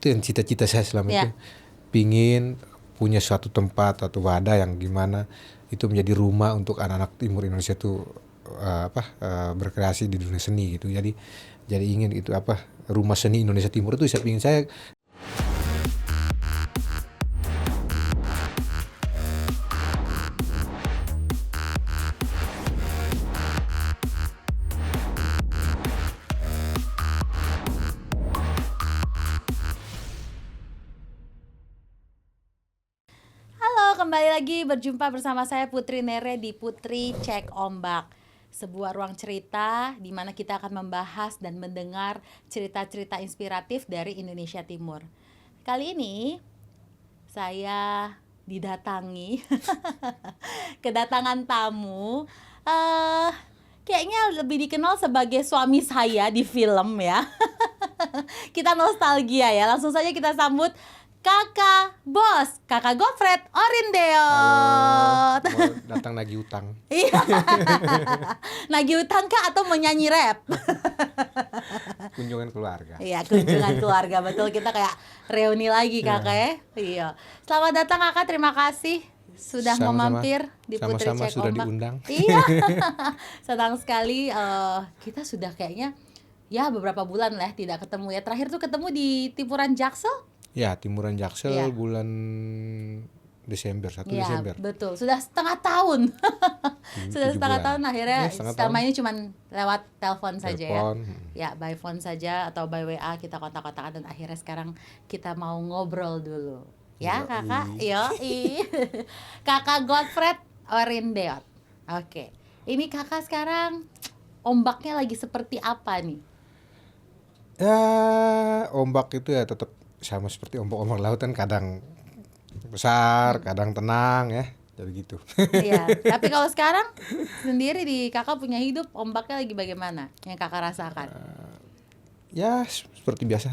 itu yang cita-cita saya selama Ya. itu, pingin punya suatu tempat atau wadah yang gimana itu menjadi rumah untuk anak-anak timur Indonesia tuh berkreasi di dunia seni gitu. Jadi ingin itu rumah seni Indonesia Timur itu saya pingin saya. Halo, kembali lagi berjumpa bersama saya Putri Nere di Putri Cek Ombak. Sebuah ruang cerita di mana kita akan membahas dan mendengar cerita-cerita inspiratif dari Indonesia Timur. Kali ini saya didatangi kedatangan tamu kayaknya lebih dikenal sebagai suami saya di film ya. Kita nostalgia ya. Langsung saja kita sambut Kakak Bos, Kakak Godfred Orindeot. Halo, mau datang nagih utang. Iya. Nagih utang kah atau menyanyi rap? Kunjungan keluarga. Iya, kunjungan keluarga. Betul, kita kayak reuni lagi kakak ya. Iya. Selamat datang kakak, terima kasih sudah mau Sama-sama. mampir di Putri Sama-sama Cek sudah Ombak. diundang. Iya. Senang sekali kita sudah kayaknya ya beberapa bulan lah tidak ketemu ya. Terakhir tuh ketemu di Timuran Jaksel. Ya, Timuran Jaksel Iya. bulan Desember, 1 Iya, Desember. betul. Sudah setengah tahun. Sudah 7 setengah bulan. tahun akhirnya Ya, setengah selama tahun. ini cuman lewat telepon saja Telepon. ya. Ya, by phone saja atau by WA kita kontak-kontakan dan akhirnya sekarang kita mau ngobrol dulu. Ya, Yoi. Kakak. Yoi. Kakak Godfred Orindeot. Oke. Ini Kakak sekarang ombaknya lagi seperti apa nih? Ya, ombak itu ya tetap sama seperti ombak-ombak laut kan, kadang besar, kadang tenang ya. Jadi gitu. Iya, tapi kalau sekarang sendiri di Kakak punya hidup, ombaknya lagi bagaimana yang Kakak rasakan? Ya, seperti biasa,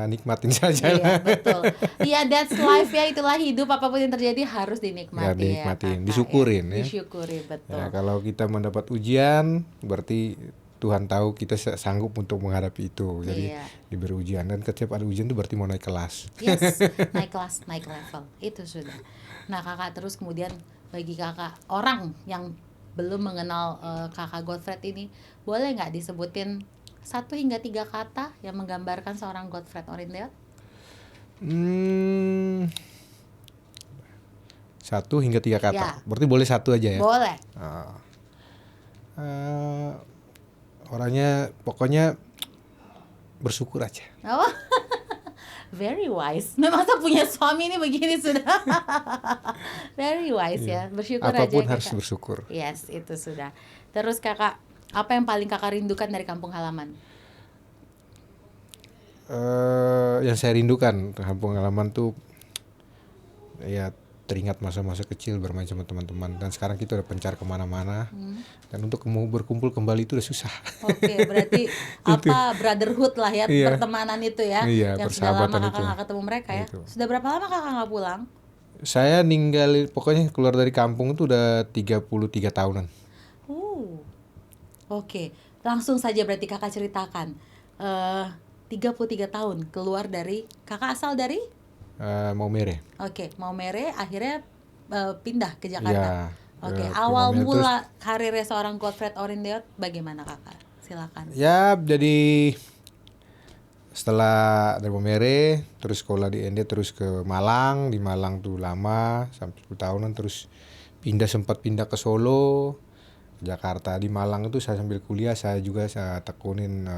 nikmatin saja Iya, lah. betul. Iya, that's life ya, itulah hidup, apapun yang terjadi harus dinikmati Ya, dinikmatin, Kakak, disyukurin ya. Disyukuri, betul. Ya, kalau kita mendapat ujian, berarti Tuhan tahu kita sanggup untuk menghadapi itu. Jadi Iya. diberi ujian, dan setiap ada ujian itu berarti mau naik kelas. Yes, naik kelas, naik level, itu sudah. Nah, Kakak terus kemudian bagi Kakak orang yang belum mengenal Kakak Godfred ini, boleh nggak disebutin 1 hingga 3 kata yang menggambarkan seorang Godfred Orindeot? 1 hingga 3 kata. Ya. Berarti boleh 1 aja ya. Boleh. Orangnya pokoknya bersyukur aja. Oh, very wise. Memang saya punya suami ini begini sudah. Very wise ya. Bersyukur Apapun aja harus Kakak. bersyukur. Yes, itu sudah. Terus Kakak, apa yang paling Kakak rindukan dari kampung halaman? Yang saya rindukan kampung halaman tuh ya, teringat masa-masa kecil bermain sama teman-teman, dan sekarang kita udah pencar kemana-mana, dan untuk mau berkumpul kembali itu udah susah. Oke, berarti apa brotherhood lah ya, Iya. pertemanan itu ya, Iya, yang sudah lama persahabatan Kakak itu. nggak ketemu mereka ya. Itu. Sudah berapa lama Kakak nggak pulang? Saya pokoknya keluar dari kampung itu udah 33 tahunan. Oke, langsung saja berarti Kakak ceritakan. 33 tahun keluar dari, Kakak asal dari? Maumere. Oke, Maumere akhirnya pindah ke Iya. Jakarta. Oke, ke awal Maumere. mula karirnya seorang Godfred Orindeot bagaimana Kakak? Silakan. Ya, jadi setelah dari Maumere terus sekolah di ND, terus ke Malang. Di Malang tuh lama sampai 10 tahunan, terus sempat pindah ke Solo, Jakarta. Di Malang itu saya sambil kuliah saya tekunin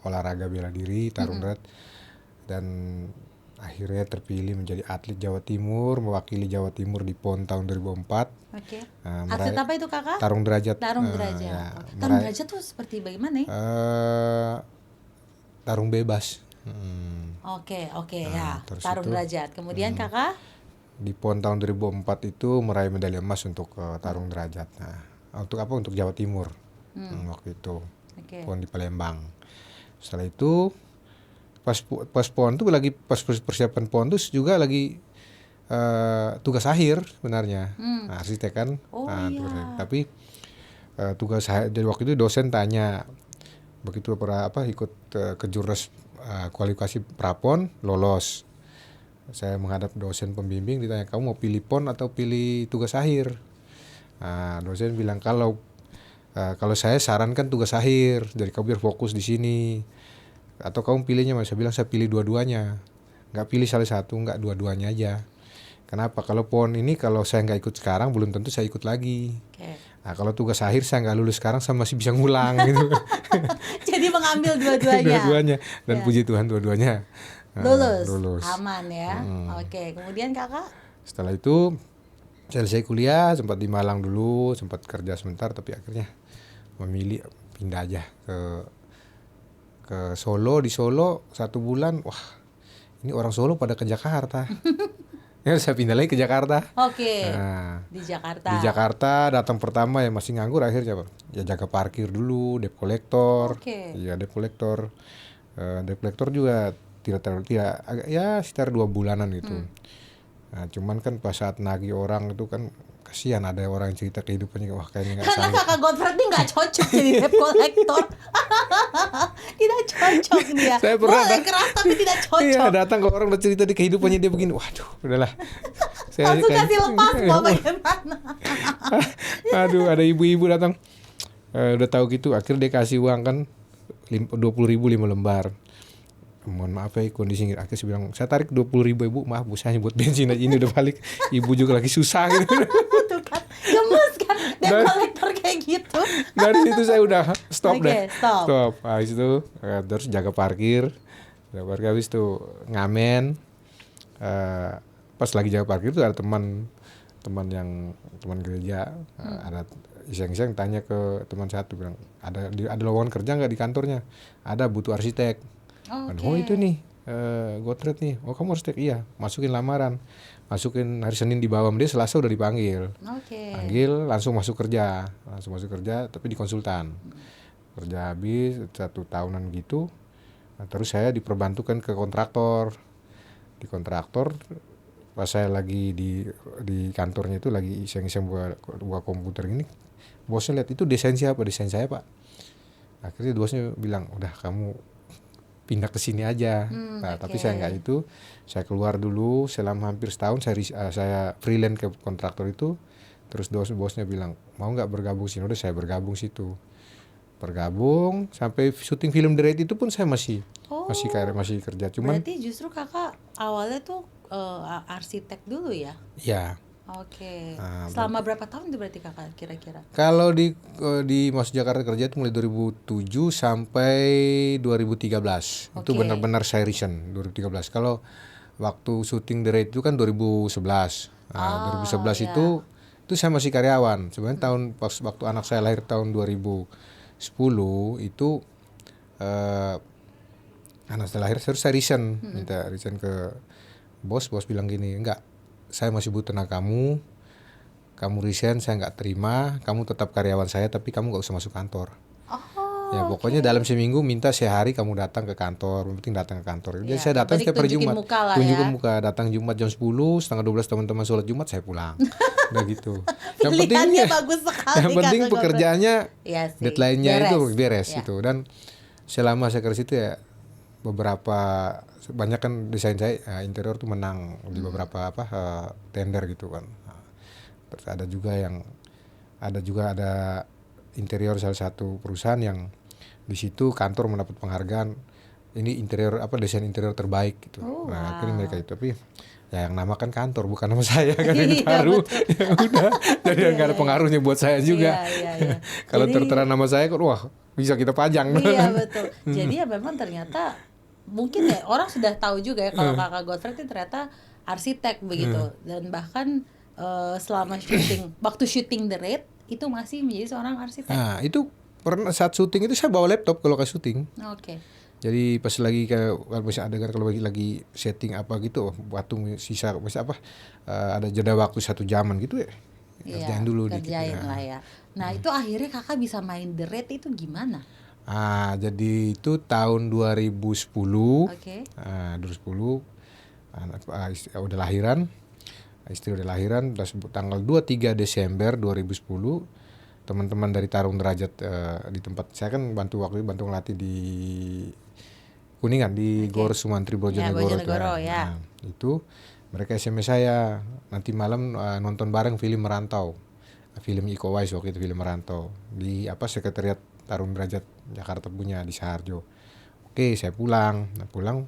olahraga bela diri, tarung derajat, dan akhirnya terpilih menjadi atlet Jawa Timur, mewakili Jawa Timur di PON tahun 2004. Oke. Nah, Atlet apa itu Kakak? Tarung derajat. Tarung derajat. Ya, Tarung derajat tuh seperti bagaimana ya? tarung bebas. Oke, Nah, ya. terus Tarung itu, derajat. Kemudian Kakak? Di PON tahun 2004 itu meraih medali emas untuk tarung derajat. Nah, untuk apa? Untuk Jawa Timur. Waktu itu. Oke. PON di Palembang. Setelah itu pas PON tuh lagi, pas persiapan PON tuh juga lagi tugas akhir sebenarnya. Nah, arsitek kan. Oh, Nah, iya. tugas akhir. Tapi tugas saya, jadi waktu itu dosen tanya, begitu ikut ke Jurnas kualifikasi prapon, lolos. Saya menghadap dosen pembimbing, ditanya, kamu mau pilih pon atau pilih tugas akhir? Nah, dosen bilang kalau saya sarankan tugas akhir, jadi kamu biar fokus di sini. Atau kamu pilihnya, saya bilang saya pilih dua-duanya, nggak pilih salah satu, nggak dua-duanya aja. Kenapa? Kalau pon ini kalau saya nggak ikut sekarang belum tentu saya ikut lagi. Oke. Nah, kalau tugas akhir saya nggak lulus sekarang, saya masih bisa ngulang gitu. Jadi mengambil dua-duanya. Dua-duanya, dan Ya. puji Tuhan dua-duanya Lulus. Aman ya. Oke, kemudian kakak? Setelah itu selesai kuliah, sempat di Malang dulu, sempat kerja sebentar, tapi akhirnya memilih pindah aja ke Solo. Di Solo 1 bulan, wah ini orang Solo pada ke Jakarta. Ya saya pindah lagi ke Jakarta. Oke. Nah, Di Jakarta. di Jakarta datang pertama ya masih nganggur, akhirnya ya jaga parkir dulu, debt collector. Oke. Iya, debt collector. Debt collector juga tidak agak ya sekitar 2 bulanan gitu. Nah, cuman kan pas saat nagih orang itu kan kasihan, ada orang yang cerita kehidupannya, wah kayaknya nggak Karena sanggup. kakak Godfrey ini nggak cocok jadi debt collector. Tidak cocok dia. Saya pernah Boleh keras tapi tidak cocok. Iya, datang ke orang udah cerita di kehidupannya dia begini, waduh, udahlah. Langsung kayak- kasih lepas mau bagaimana. Aduh, ada ibu-ibu datang, udah tahu gitu, akhirnya dia kasih uang kan 20.000 5 lembar. Mohon maaf ya kondisi, akhirnya saya bilang, saya tarik 20.000 ibu, maaf bu, saya buat bensin aja, ini udah balik, ibu juga lagi susah gitu. Tuh kan, gemes kan debt Dan- collector kayak gitu. Dari situ saya udah stop Oke, deh. stop. Habis itu terus jaga parkir. Habis itu ngamen. Pas lagi jaga parkir itu ada teman gereja, ada iseng-iseng tanya ke teman satu, bilang ada lowongan kerja nggak di kantornya? Ada, butuh arsitek. Oke. Oh itu nih, Gotret nih. Oh kamu arsitek? Iya. Masukin lamaran. Masukin hari Senin dibawa, dia Selasa udah dipanggil. Oke. Panggil, langsung masuk kerja, tapi di konsultan. Kerja habis 1 tahunan gitu. Nah, terus saya diperbantukan ke kontraktor. Di kontraktor, pas saya lagi di kantornya itu lagi iseng-iseng buka komputer gini, bosnya lihat, itu desain siapa? Desain saya pak. Akhirnya bosnya bilang, udah kamu pindah ke sini aja. Nah, tapi saya nggak itu, saya keluar dulu selama hampir setahun, saya freelance ke kontraktor itu. Terus bosnya bilang, mau nggak bergabung sini? Udah, saya bergabung situ. Bergabung sampai syuting film The Raid itu pun saya masih kerja. Cuman Berarti justru kakak awalnya tuh arsitek dulu ya? ya Oke. Selama berapa tahun itu berarti kakak kira-kira? kalau di Mas Jakarta kerja itu mulai 2007 sampai 2013. Itu Oke. benar-benar saya resign 2013. Kalau waktu syuting The Raid itu kan 2011. Nah, 2011 itu saya masih karyawan. Sebenarnya waktu anak saya lahir tahun 2010 itu anak saya lahir, terus saya resign, minta resign ke bos bilang gini, enggak, saya masih butuh tenaga kamu resign, saya nggak terima, kamu tetap karyawan saya tapi kamu nggak usah masuk kantor. Ya pokoknya dalam seminggu minta sehari kamu datang ke kantor, yang penting datang ke kantor. Jadi saya datang setiap hari Jumat, tunjukin muka, datang Jumat jam 10, setengah 12 teman-teman sholat Jumat, saya pulang. Udah gitu. Yang Pilihannya bagus sekali. yang penting Kakak pekerjaannya, Iya sih. deadline-nya itu beres Ya. gitu. Dan selama saya kerja situ ya banyak kan desain saya interior tuh menang di beberapa tender gitu kan. Terus ada juga ada interior salah satu perusahaan yang di situ kantor mendapat penghargaan ini desain interior terbaik gitu. Nah akhirnya mereka itu, tapi ya yang nama kan kantor bukan nama saya kan, yang taruh ya udah, jadi nggak ada pengaruhnya buat saya juga. Iya. Kalau Jadi- tertera nama saya kan wah bisa kita pajang. Iya betul. Jadi ya memang ternyata mungkin ya orang sudah tahu juga ya kalau kakak Godfrey itu ternyata arsitek begitu, dan bahkan selama waktu syuting The Raid itu masih menjadi seorang arsitek. Nah itu pernah saat syuting itu saya bawa laptop kalau ke syuting. Oke. Jadi pas lagi kalau bisa adegan, kalau lagi setting apa gitu, waktu sisa ada jeda waktu 1 jaman gitu ya. Kerjain dulu dikit. Kerjain lah ya. Nah itu akhirnya kakak bisa main The Raid itu gimana? Jadi itu tahun 2010. Oke. 2010 udah lahiran. Istri udah lahiran, tanggal 23 Desember 2010 teman-teman dari Tarung Derajat di tempat saya kan bantu ngelatih di Kuningan di Oke. Gor Sumantri Ya, Bojonegoro Bojonegoro, ya. Nah, itu mereka SMS saya nanti malam nonton bareng film Merantau. Film Iko Uwais waktu itu, film Merantau di Sekretariat Tarun Derajat Jakarta punya di Saharjo. Oke, saya pulang. Nah, pulang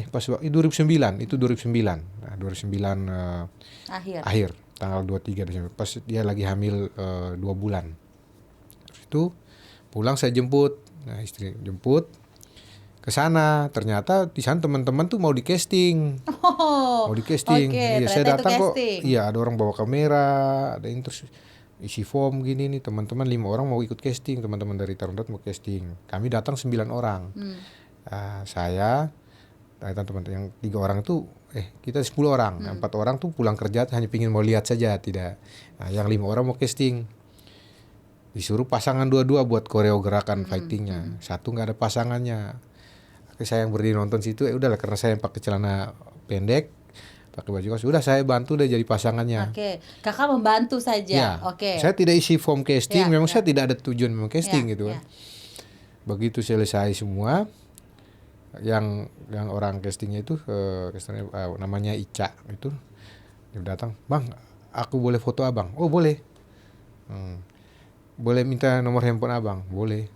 pas waktu 2009, itu 2009. Nah, 2009 akhir tanggal 23 Desember. Pas dia lagi hamil 2 bulan. Terus itu pulang saya jemput. Nah, istri jemput ke sana, ternyata di sana teman-teman tuh mau di casting. Oh, Mau di casting. oke, Iya, ternyata saya itu datang kok. casting. Iya, ada orang bawa kamera, ada ini terus isi form gini nih, teman-teman 5 orang mau ikut casting, teman-teman dari Tarundat mau casting. Kami datang 9 orang. Saya teman-teman yang 3 orang itu kita 10 orang. 4 orang tuh pulang kerja hanya pingin mau lihat saja, tidak. Nah, yang 5 orang mau casting. Disuruh pasangan dua-dua buat koreograkan fightingnya. Satu nggak ada pasangannya. Saya yang berdiri nonton situ, udahlah karena saya yang pakai celana pendek, pakai baju kaos, udah saya bantu deh jadi pasangannya. Oke, kakak membantu saja. Ya, Oke. saya tidak isi form casting, Ya, memang ya. saya tidak ada tujuan memang casting Ya, gitu ya. kan. Begitu selesai semua, yang orang castingnya itu namanya Ica itu, dia datang, "Bang, aku boleh foto abang?" "Oh boleh." "Boleh minta nomor handphone abang?" "Boleh."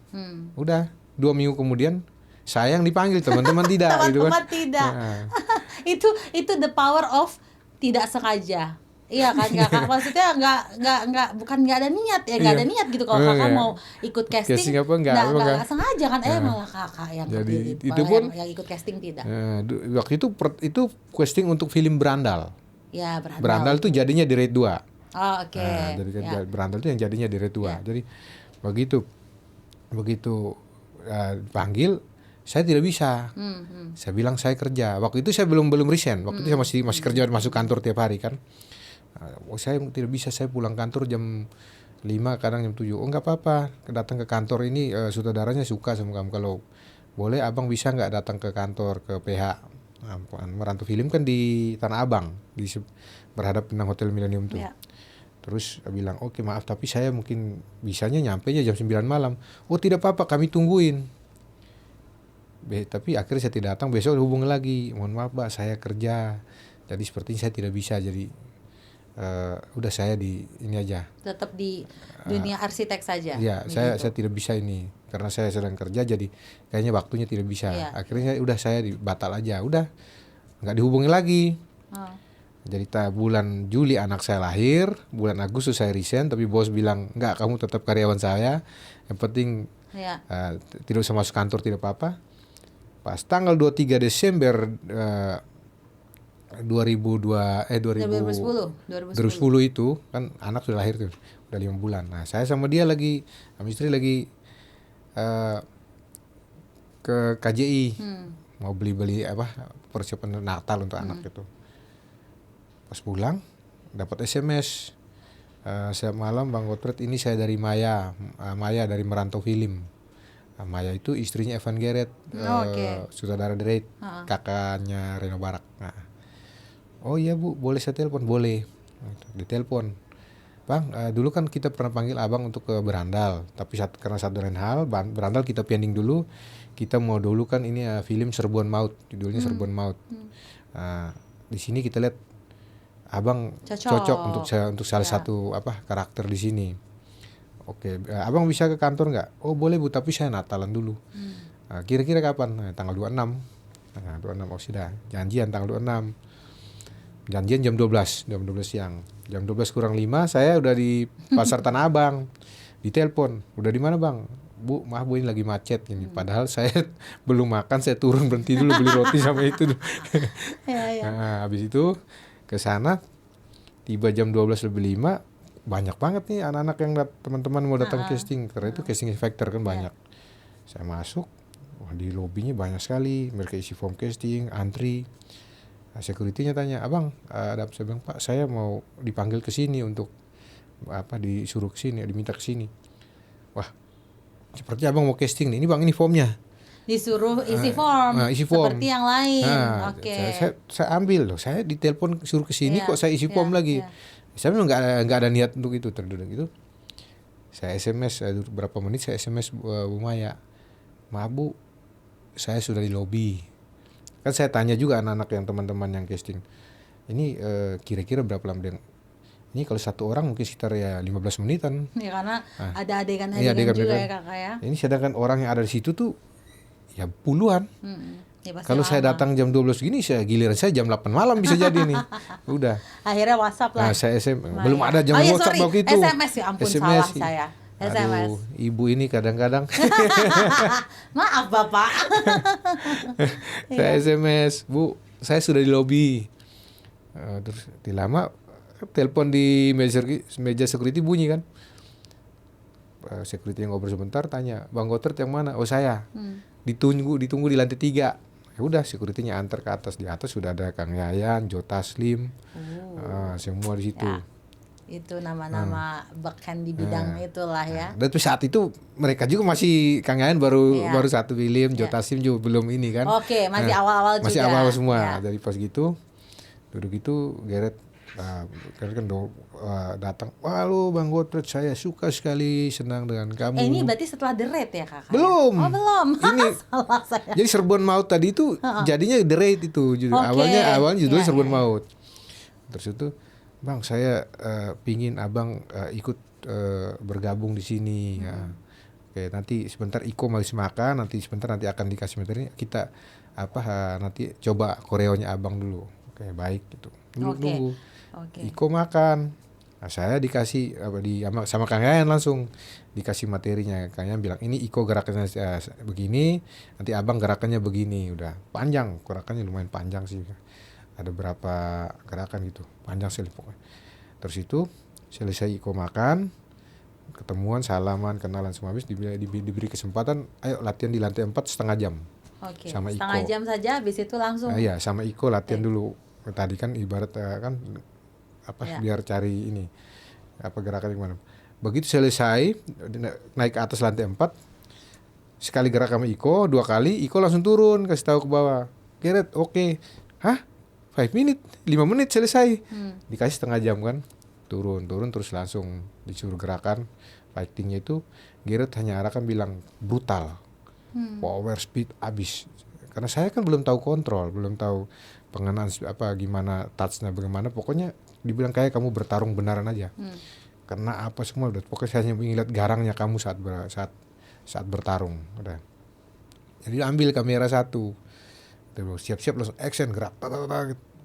Udah 2 minggu kemudian saya yang dipanggil, teman-teman tidak gitu kan. Teman-teman tidak. Nah, itu the power of tidak sengaja. Iya kan kakak, maksudnya bukan nggak ada niat ya, nggak Iya. ada niat gitu kalau Oh, kakak iya. mau ikut casting, Casting apa, nggak sengaja kan, malah kakak yang Jadi, berdiri, itu malah pun yang ikut casting tidak. waktu itu casting untuk film Berandal. Ya, Berandal tuh jadinya di Red 2. Oh, oke. Nah, jadi kan Ya. Berandal tuh yang jadinya di Red 2. Ya. Jadi begitu dipanggil, saya tidak bisa. Saya bilang saya kerja. Waktu itu saya belum resign. Waktu itu saya masih kerja, masuk kantor tiap hari kan. Saya tidak bisa, saya pulang kantor jam 5, kadang jam 7. Oh nggak apa-apa, datang ke kantor ini sutradaranya suka sama kamu. Kalau boleh abang bisa nggak datang ke kantor, ke PH Merantau Film kan di Tanah Abang, berhadap dengan Hotel Millennium tuh. Ya. Terus bilang, oke maaf tapi saya mungkin bisanya nyampe aja jam 9 malam. Oh tidak apa-apa, kami tungguin. Tapi akhirnya saya tidak datang, besok hubungi lagi. Mohon maaf Pak, saya kerja. Jadi sepertinya saya tidak bisa, jadi udah saya di ini aja. Tetap di dunia arsitek saja. Iya, saya tidak bisa ini. Karena saya sedang kerja, jadi kayaknya waktunya tidak bisa. Iya. Akhirnya saya batal aja. Udah, nggak dihubungi lagi. Jadi bulan Juli anak saya lahir, bulan Agustus saya resign, tapi bos bilang enggak, kamu tetap karyawan saya, yang penting tidak usah masuk kantor, tidak apa-apa. Pas tanggal 23 Desember 2010 itu kan anak sudah lahir tuh, udah 5 bulan. Nah saya sama dia lagi, sama istri lagi ke KJI, mau beli persiapan Natal untuk anak itu. Pas pulang dapat SMS, setiap malam Bang Godfred, ini saya dari Maya dari Merantau Film. Maya itu istrinya Evan Geret, sutradara The Raid, kakaknya Reno Barak. Nah, oh iya Bu, boleh saya telepon? Boleh. Ditelepon, Bang, dulu kan kita pernah panggil abang untuk ke Berandal, tapi karena satu lain hal, Berandal kita pending dulu. Kita mau dulu kan ini film Serbuan Maut, judulnya Serbuan Maut. Di sini kita lihat abang cocok untuk salah satu karakter di sini. Oke, abang bisa ke kantor nggak? Oh boleh Bu, tapi saya Natalan dulu. Kira-kira kapan? Tanggal 26. Nah, 26 sudah. Janjian tanggal 26. Janjian jam 12 siang. Jam 12 kurang 5 saya udah di Pasar Tanah Abang. Ditelepon, udah di mana Bang? Bu, maaf Bu, ini lagi macet ini. Padahal saya belum makan, saya turun berhenti dulu beli roti sama itu. Nah, habis itu ke sana, tiba jam 12:05, banyak banget nih anak-anak yang teman-teman mau datang casting, karena itu casting factor kan banyak. Saya masuk, di lobbynya banyak sekali, mereka isi form casting, antri. Security-nya tanya, abang, saya bilang Pak, saya mau dipanggil ke sini untuk disuruh ke sini, diminta ke sini. Wah, seperti abang mau casting nih, ini Bang, ini formnya. Disuruh isi form, isi form seperti yang lain. Saya ambil loh, saya ditelepon suruh ke sini kok saya isi form lagi. Saya memang nggak ada niat untuk itu, terdengar gitu. Saya SMS beberapa menit, saya SMS Bu Maya, maaf Bu, saya sudah di lobi. Kan saya tanya juga anak-anak yang teman-teman yang casting. Ini kira-kira berapa lama dia? Ini kalau satu orang mungkin sekitar ya 15 menitan. Ya karena ada adegan Iya, juga adegan. ya kakak ya. Ini sedangkan orang yang ada di situ tuh ya puluhan. Ya, pasti Kalau saya lama. datang jam 12 gini, giliran saya jam 8 malam bisa jadi nih. Udah. Akhirnya WhatsApp lah. Nah, saya Nah, belum ya. ada jam Oh, ya, WhatsApp sorry. waktu itu. SMS ya ampun SMS. salah saya. SMS. Aduh, ibu ini kadang-kadang Maaf Bapak. saya SMS, Bu, saya sudah di lobi. Terus di lama telepon di meja security bunyi kan. Security yang ngobrol sebentar tanya, Bang Gotret yang mana? Oh saya. Ditunggu di lantai 3. Ya udah, security-nya antar ke atas. Di atas sudah ada Kang Yayan, Jo Taslim, semua di situ. Ya. Itu nama-nama beken di bidang itulah ya. Dan saat itu mereka juga masih Kang Yayan baru Iya. satu film, Jo Taslim juga belum ini kan. Oke, masih awal-awal juga. Masih awal semua. Ya. Jadi pas gitu duduk itu Gareth kan datang, "Halo Bang Gotret, saya suka sekali, senang dengan kamu." Ini berarti setelah The Raid ya kakak? Belum. Oh belum. Ini Salah saya. jadi Serbuan Maut tadi itu jadinya The Raid itu. Awalnya judulnya Iya, Serbuan iya. Maut. Terus itu, Bang saya pingin abang ikut bergabung di sini. Ya. Oke, nanti sebentar Iko masih makan, nanti akan dikasih materi. Kita nanti coba koreonya abang dulu. Oke, baik gitu. Nunggu. Oke. Iko makan. Nah, saya dikasih sama Kang Yayan langsung dikasih materinya. Kang Yayan bilang, "Ini Iko gerakannya begini, nanti abang gerakannya begini." Udah panjang, gerakannya lumayan panjang sih. Ada berapa gerakan gitu, panjang sekali pokoknya. Terus itu selesai Iko makan, ketemuan, salaman, kenalan semua habis, diberi kesempatan, ayo latihan di lantai 4 setengah jam. Oke. Sama Setengah Iko. jam saja, habis itu langsung. Iya, sama Iko latihan dulu. Tadi kan ibarat biar cari ini gerakan gimana. Begitu selesai naik ke atas lantai 4, sekali gerak sama Iko, 2 kali Iko langsung turun kasih tahu ke bawah. Gareth, oke. Hah? 5 menit selesai. Dikasih setengah jam kan. Turun terus langsung disuruh gerakan fightingnya itu. Gareth hanya arahkan bilang brutal. Power speed abis. Karena saya kan belum tahu kontrol, belum tahu pengenaan gimana touch-nya bagaimana, pokoknya dibilang kayak kamu bertarung benaran aja. Karena apa semua udah, pokoknya saya hanya ingin lihat garangnya kamu saat bertarung udah. Jadi ambil kamera 1. Siap-siap langsung action gerak.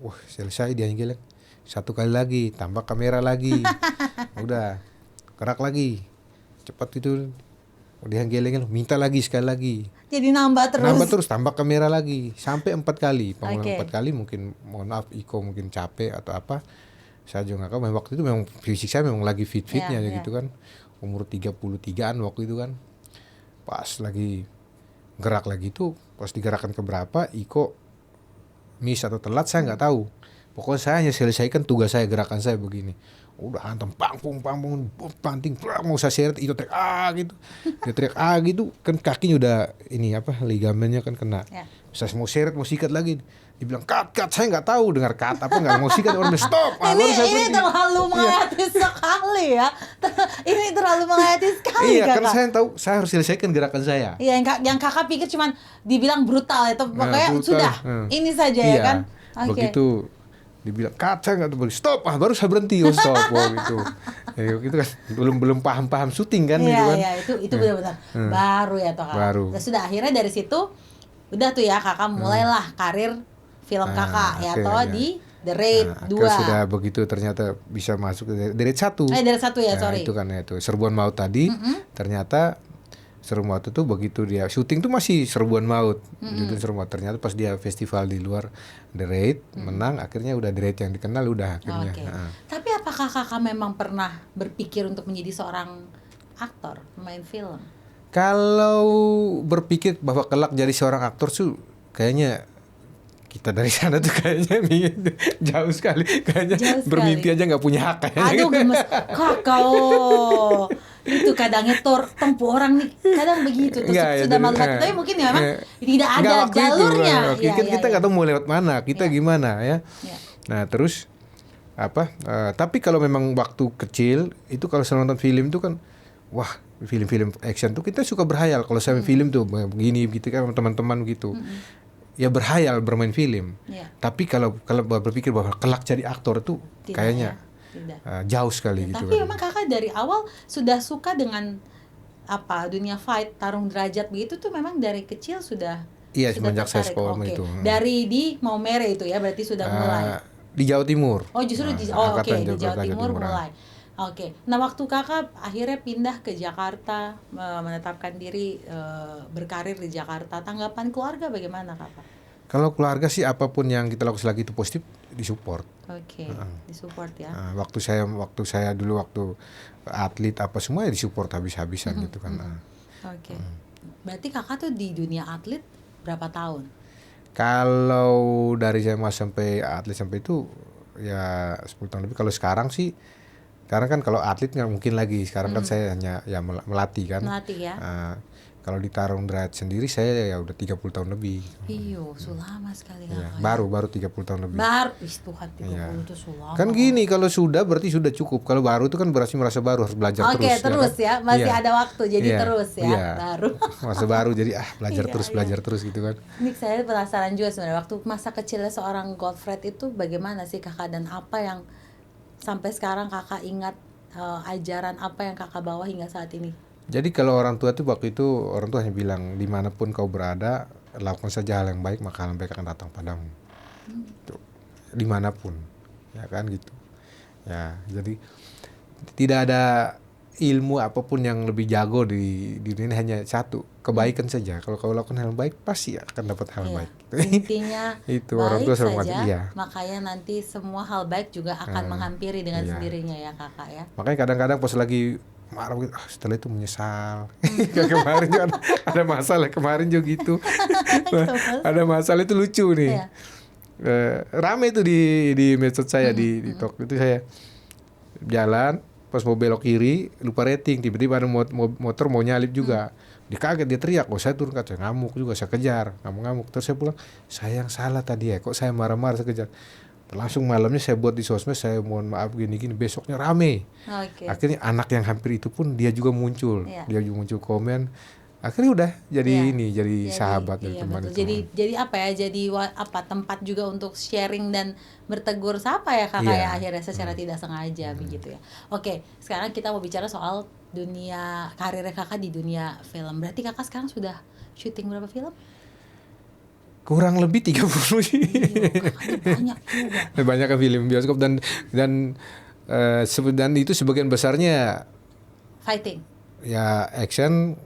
Wah, selesai dia ngeleng. 1 kali lagi, tambah kamera lagi. Udah. Gerak lagi. Cepat itu. Dia geleng, minta lagi sekali lagi. Jadi nambah terus. Tambah kamera lagi sampai 4 kali. Pengulangan 4 Oke. kali mungkin, mohon maaf Iko mungkin capek atau apa. Saya juga nggak tahu. Waktu itu memang fisik saya memang lagi fit-fitnya Iya, gitu kan. Umur 33-an waktu itu kan. Pas lagi gerak lagi itu, pas digerakkan ke berapa, Iko miss atau telat saya nggak tahu. Pokoknya saya hanya selesaikan tugas saya, gerakan saya begini. Udah hantam pangpung panting mau saya seret itu teriak gitu. Dia teriak gitu kan kakinya udah ini ligamennya kan kena. Ya. Saya mau seret mau sikat lagi. Dibilang cut saya nggak tahu dengar cut apa nggak mau sikat orang stop. Ini terlalu menghayati sekali ya. Ini terlalu menghayati sekali Iya, kakak. karena saya tahu saya harus selesaikan gerakan saya. Iya, yang kakak pikir cuman dibilang brutal itu pokoknya brutal. sudah ini saja ya kan. Oke. Begitu dibilang cut saya nggak tahu stop baru saya berhenti stop gitu. Ya, gitu kan belum paham syuting kan gitu kan. Iya, itu benar-benar baru ya toh kakak. Baru. Terus sudah akhirnya dari situ udah tuh ya kakak mulailah karir film kakak ya oke, toh ya. di The Raid 2. Sudah begitu ternyata bisa masuk ke Raid 1. Dari 1 ya, sorry. Itu kan itu Serbuan Maut tadi. Ternyata Serbuan Maut itu begitu dia syuting tuh masih Serbuan Maut. Judul Serbuan Maut. Ternyata pas dia festival di luar The Raid menang, akhirnya udah The Raid yang dikenal udah akhirnya. Oke. Tapi apakah kakak memang pernah berpikir untuk menjadi seorang aktor, pemain film? Kalau berpikir bahwa kelak jadi seorang aktor tuh kayaknya kita dari sana tuh kayaknya jauh sekali. Kayaknya Jauh sekali. bermimpi aja nggak punya hak kayaknya. Aduh gemes kakak itu kadangnya tempuh orang nih kadang begitu terus Enggak, sudah jadi, malu hati tapi mungkin memang tidak ada Enggak, waktu jalurnya. Itu, waktu itu kan kita nggak tahu mau lewat mana, kita gimana ya. Iya. Nah terus tapi kalau memang waktu kecil itu kalau saya nonton film itu kan wah film-film action tuh kita suka berhayal. Kalau saya film tuh begini gitu kan sama teman-teman gitu. Ya berhayal bermain film. Iya. Tapi kalau berpikir bahwa kelak jadi aktor tuh Tidak, kayaknya tidak. jauh sekali gitu Tapi kan. memang kakak dari awal sudah suka dengan dunia fight, tarung derajat begitu tuh memang dari kecil sudah. Iya, Sudah semenjak saya tertarik. sekolah Oke. itu. Dari di Maumere itu ya berarti sudah mulai. Di Jawa Timur. Oh justru di Angkatan di Jawa Timur Timuran. mulai. Oke. Nah waktu kakak akhirnya pindah ke Jakarta, menetapkan diri berkarir di Jakarta, tanggapan keluarga bagaimana kakak? Kalau keluarga sih apapun yang kita lakukan lagi itu positif, disupport. Oke, disupport ya. Waktu saya dulu waktu atlet apa semua ya disupport habis-habisan gitu kan. Oke. Berarti kakak tuh di dunia atlet berapa tahun? Kalau dari saya mas sampai atlet sampai itu ya 10 tahun lebih. Kalau sekarang sih, karena kan kalau atlet nggak mungkin lagi. Sekarang kan saya hanya ya melatih kan. Melatih ya. Kalau di tarung derajat sendiri saya ya udah 30 tahun lebih. Iyo, lama sekali Ya, kakak. baru 30 tahun lebih. Tuhan 30 itu sulama. Kan gini, kalau sudah berarti sudah cukup. Kalau baru itu kan berarti merasa baru, harus belajar terus. Oke, terus ya, masih Iya. ada waktu jadi Iya, terus ya, iya. baru. Masa baru jadi belajar Iya, terus, iya. belajar terus gitu kan. Ini saya penasaran juga sebenarnya waktu masa kecilnya seorang Godfred itu bagaimana sih kakak dan apa yang sampai sekarang kakak ingat ajaran apa yang kakak bawa hingga saat ini? Jadi kalau orang tua tuh waktu itu orang tua hanya bilang dimanapun kau berada lakukan saja hal yang baik maka hal yang baik akan datang padamu. Tuh, dimanapun, ya kan gitu. Ya jadi tidak ada ilmu apapun yang lebih jago di dunia ini, hanya satu, kebaikan saja. Kalau kau lakukan hal yang baik pasti akan dapat hal yang baik. Intinya Itu baik orang tua selalu saja, mengatakan, iya. makanya nanti semua hal baik juga akan menghampiri dengan iya. sendirinya ya kakak ya. Makanya kadang-kadang pas lagi marah gitu, setelah itu menyesal. Kayak kemarin juga ada masalah kemarin juga gitu. Ada masalah itu lucu nih. Iya. Rame itu di medsos saya di TikTok itu saya jalan pas mau belok kiri lupa rating, tiba-tiba ada motor mau nyalip juga. Dia kaget, dia teriak, saya turun kaca, ngamuk juga, saya kejar, ngamuk-ngamuk. Terus saya pulang, saya yang salah tadi ya, kok saya marah-marah, saya kejar. Langsung malamnya saya buat di sosmed, saya mohon maaf gini-gini, besoknya rame. Oke. Akhirnya anak yang hampir itu pun dia juga muncul, Iya. dia juga muncul komen. Akhirnya udah jadi Iya. jadi sahabat dari iya, teman betul. itu. Jadi apa ya? Jadi tempat juga untuk sharing dan bertegur sapa ya kakak Iya. ya akhirnya secara tidak sengaja begitu ya. Oke, sekarang kita mau bicara soal dunia karirnya kakak di dunia film. Berarti kakak sekarang sudah syuting berapa film? Kurang lebih 30 sih. Iya, kakaknya banyak juga. Banyak kan film bioskop dan itu sebagian besarnya Fighting. ya action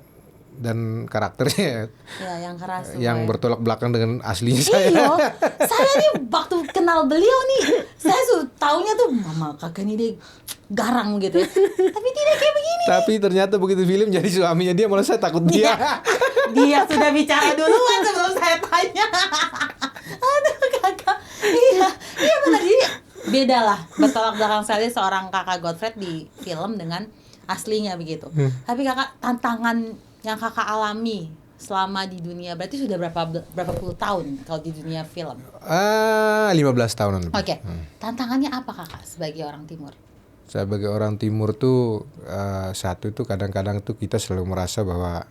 dan karakternya Ya, yang keras. yang semua ya. bertolak belakang dengan aslinya saya. Iya, saya nih waktu kenal beliau nih, saya taunya tuh mama kakak ini dia garang gitu ya. Tapi tidak kayak begini. Tapi ternyata begitu film jadi suaminya dia, malah saya takut dia. Dia sudah bicara duluan sebelum saya tanya. Aduh kakak. Iya benar. Jadi beda lah bertolak belakang sekali seorang kakak Godfred di film dengan aslinya begitu. Tapi kakak, tantangan yang kakak alami selama di dunia berarti sudah berapa puluh tahun kalau di dunia film? 15 tahunan lebih. Oke. Tantangannya apa kakak sebagai orang timur? Sebagai orang timur tuh satu itu kadang-kadang tuh kita selalu merasa bahwa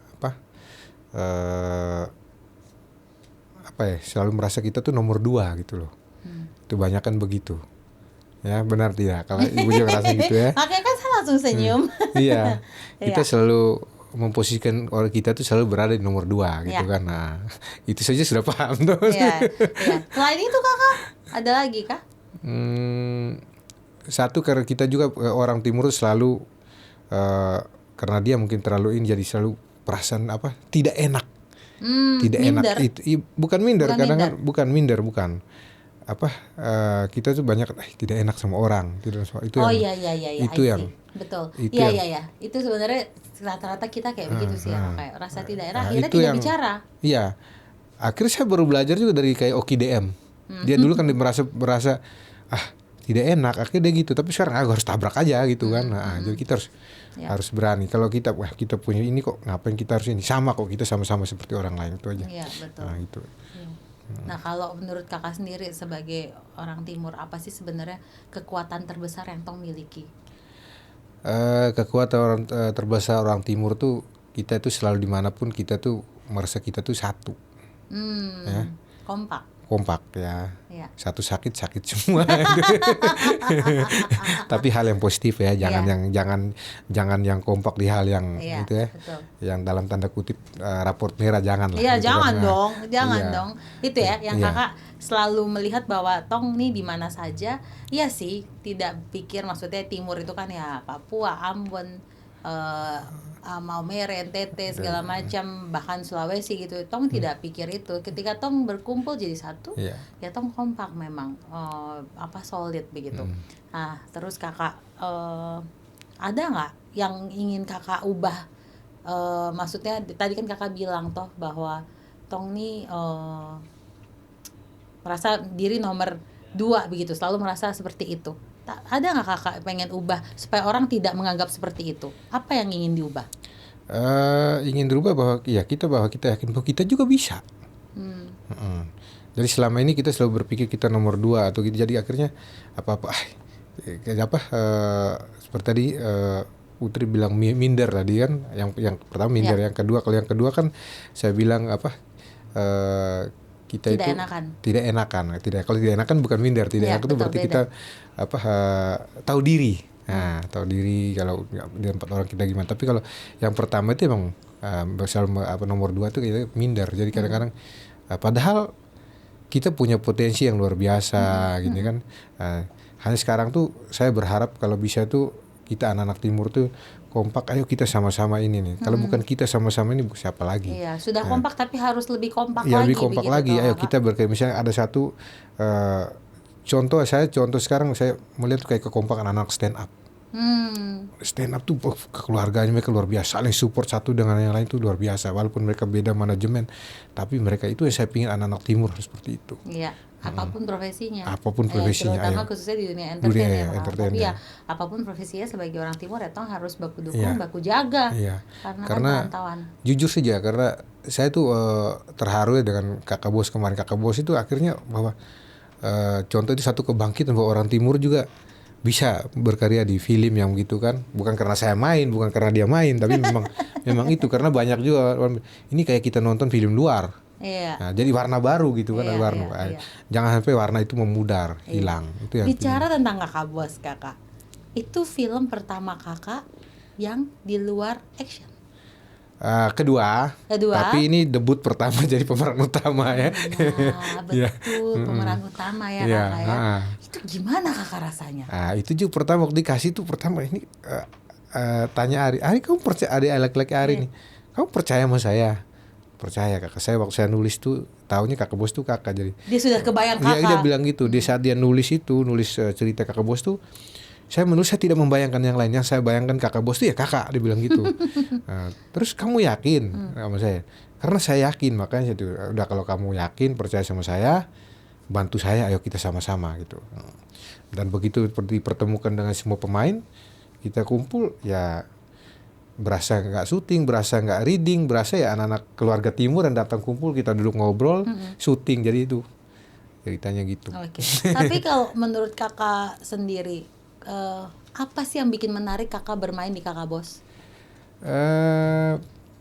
selalu merasa kita tuh nomor 2 gitu loh. Itu banyak kan begitu. Ya benar tidak? Kalau ibu juga ngerasa gitu ya. Makanya kan saya langsung senyum. Iya. Kita Iya. selalu memposisikan orang kita tuh selalu berada di nomor 2 gitu Iya. kan. Nah, itu saja sudah paham tuh. Iya. Selain itu kakak ada lagi kah? Satu karena kita juga orang timur tuh selalu karena dia mungkin terlalu ini jadi selalu perasaan tidak enak. Tidak Minder. enak itu bukan minder, Bukan kadang minder. kan bukan minder, bukan kita tuh banyak tidak enak sama orang, tidak itu Oh yang iya itu I yang see. Betul. itu Iya. Itu sebenarnya rata-rata kita kayak begitu sih ya, kayak rasa tidak enak, akhirnya itu tidak yang- bicara. Iya. Akhirnya saya baru belajar juga dari kayak Oki DM. Dia dulu kan merasa tidak enak, akhirnya dia gitu. Tapi sekarang aku harus tabrak aja gitu kan. Nah, jadi kita harus berani. Kalau kita kita punya ini kok, ngapain kita harus ini? Sama kok, kita sama-sama seperti orang lain, itu aja. Iya, betul. Nah, itu. Iya. Nah, kalau menurut kakak sendiri sebagai orang timur, apa sih sebenarnya kekuatan terbesar yang Tong miliki? Kekuatan orang terbesar orang timur tuh kita tuh selalu dimanapun kita tuh merasa kita tuh satu, ya. Kompak. Kompak ya. Iya. Satu sakit semua. Tapi hal yang positif ya, jangan Iya. jangan yang kompak di hal yang Iya, itu ya. betul. Yang dalam tanda kutip raport merah jangan lah. Iya, gitu jangan kan. dong, jangan Iya. dong. Itu ya yang Iya. kakak selalu melihat bahwa tong nih di mana saja. Iya sih, tidak pikir maksudnya timur itu kan ya Papua, Ambon, Maumere, NTT segala macam, bahkan Sulawesi gitu. Tong tidak pikir itu. Ketika tong berkumpul jadi satu, Iya. ya tong kompak memang, solid begitu. Nah, terus kakak ada nggak yang ingin kakak ubah? Maksudnya tadi kan kakak bilang toh bahwa tong nih merasa diri nomor 2 begitu, selalu merasa seperti itu. Ada nggak kakak pengen ubah supaya orang tidak menganggap seperti itu? Apa yang ingin diubah? Ingin dirubah bahwa kita yakin bahwa kita juga bisa. Jadi selama ini kita selalu berpikir kita nomor 2 atau gitu, jadi akhirnya seperti tadi Putri bilang minder tadi kan, yang pertama minder, yang kedua kalau yang kedua kan saya bilang kita Tidak itu enakan. Kalau tidak enakan bukan minder, tidak Iya, enakan itu betul, berarti beda. kita tahu diri. Nah, tahu diri kalau di tempat orang kita gimana. Tapi kalau yang pertama itu emang nomor 2 itu kita minder. Jadi kadang-kadang padahal kita punya potensi yang luar biasa gini kan. Hanya sekarang tuh saya berharap kalau bisa tuh kita anak-anak timur tuh kompak, ayo kita sama-sama ini nih. Kalau bukan kita sama-sama ini siapa lagi? Iya, sudah kompak tapi harus lebih kompak Ya, lagi. lebih kompak begitu lagi. toh, Ayo kakak. kita misalnya ada satu contoh sekarang saya melihat kayak kekompakan anak stand up. Stand up tuh keluarganya mereka luar biasa, saling support satu dengan yang lain tuh luar biasa. Walaupun mereka beda manajemen, tapi mereka itu yang saya pingin anak-anak timur seperti itu. Iya, apapun profesinya. Apapun profesinya, terutama ayo. khususnya di dunia Dunia entertain ya. Kak. entertain, Tapi ya. ya apapun profesinya sebagai orang timur ya tong harus baku dukung, Iya. baku jaga. Iya. Karena Karena kan perantauan. jujur saja, karena saya tuh terharu ya dengan kakak bos kemarin. Kakak bos itu akhirnya bahwa contoh itu satu kebangkitan bahwa orang timur juga bisa berkarya di film yang gitu kan, bukan karena saya main, bukan karena dia main, tapi memang itu karena banyak juga ini kayak kita nonton film luar. Iya. Nah, jadi warna baru gitu kan, Iya, warna. iya. Jangan sampai warna itu memudar, hilang. Itu yang Bicara tentang kakak bos kakak, itu film pertama kakak yang di luar action. kedua, tapi ini debut pertama jadi pemeran utama ya. Nah, betul, pemeran utama ya Iya, kakak ya. Itu gimana kakak rasanya? Itu juga pertama waktu dikasih tuh pertama ini tanya Ari, kamu percaya, Ari laki-laki Ari nih, kamu percaya sama saya? Percaya kakak. Saya waktu saya nulis tuh taunya kakak bos tuh kakak, jadi Dia sudah kebayang kakak. dia bilang gitu. Dia saat dia nulis cerita kakak bos tuh, saya tidak membayangkan yang lain. Yang saya bayangkan kakak bos tuh ya kakak, dia bilang gitu. Terus kamu yakin sama saya? Karena saya yakin, makanya saya tuh, udah kalau kamu yakin percaya sama saya, bantu saya, ayo kita sama-sama gitu. Dan begitu dipertemukan dengan semua pemain, kita kumpul ya, berasa nggak syuting, berasa nggak reading, berasa ya anak-anak keluarga timur yang datang kumpul, kita duduk ngobrol, syuting. Jadi itu ceritanya gitu. Oke. Tapi kalau menurut kakak sendiri, apa sih yang bikin menarik kakak bermain di kakak bos?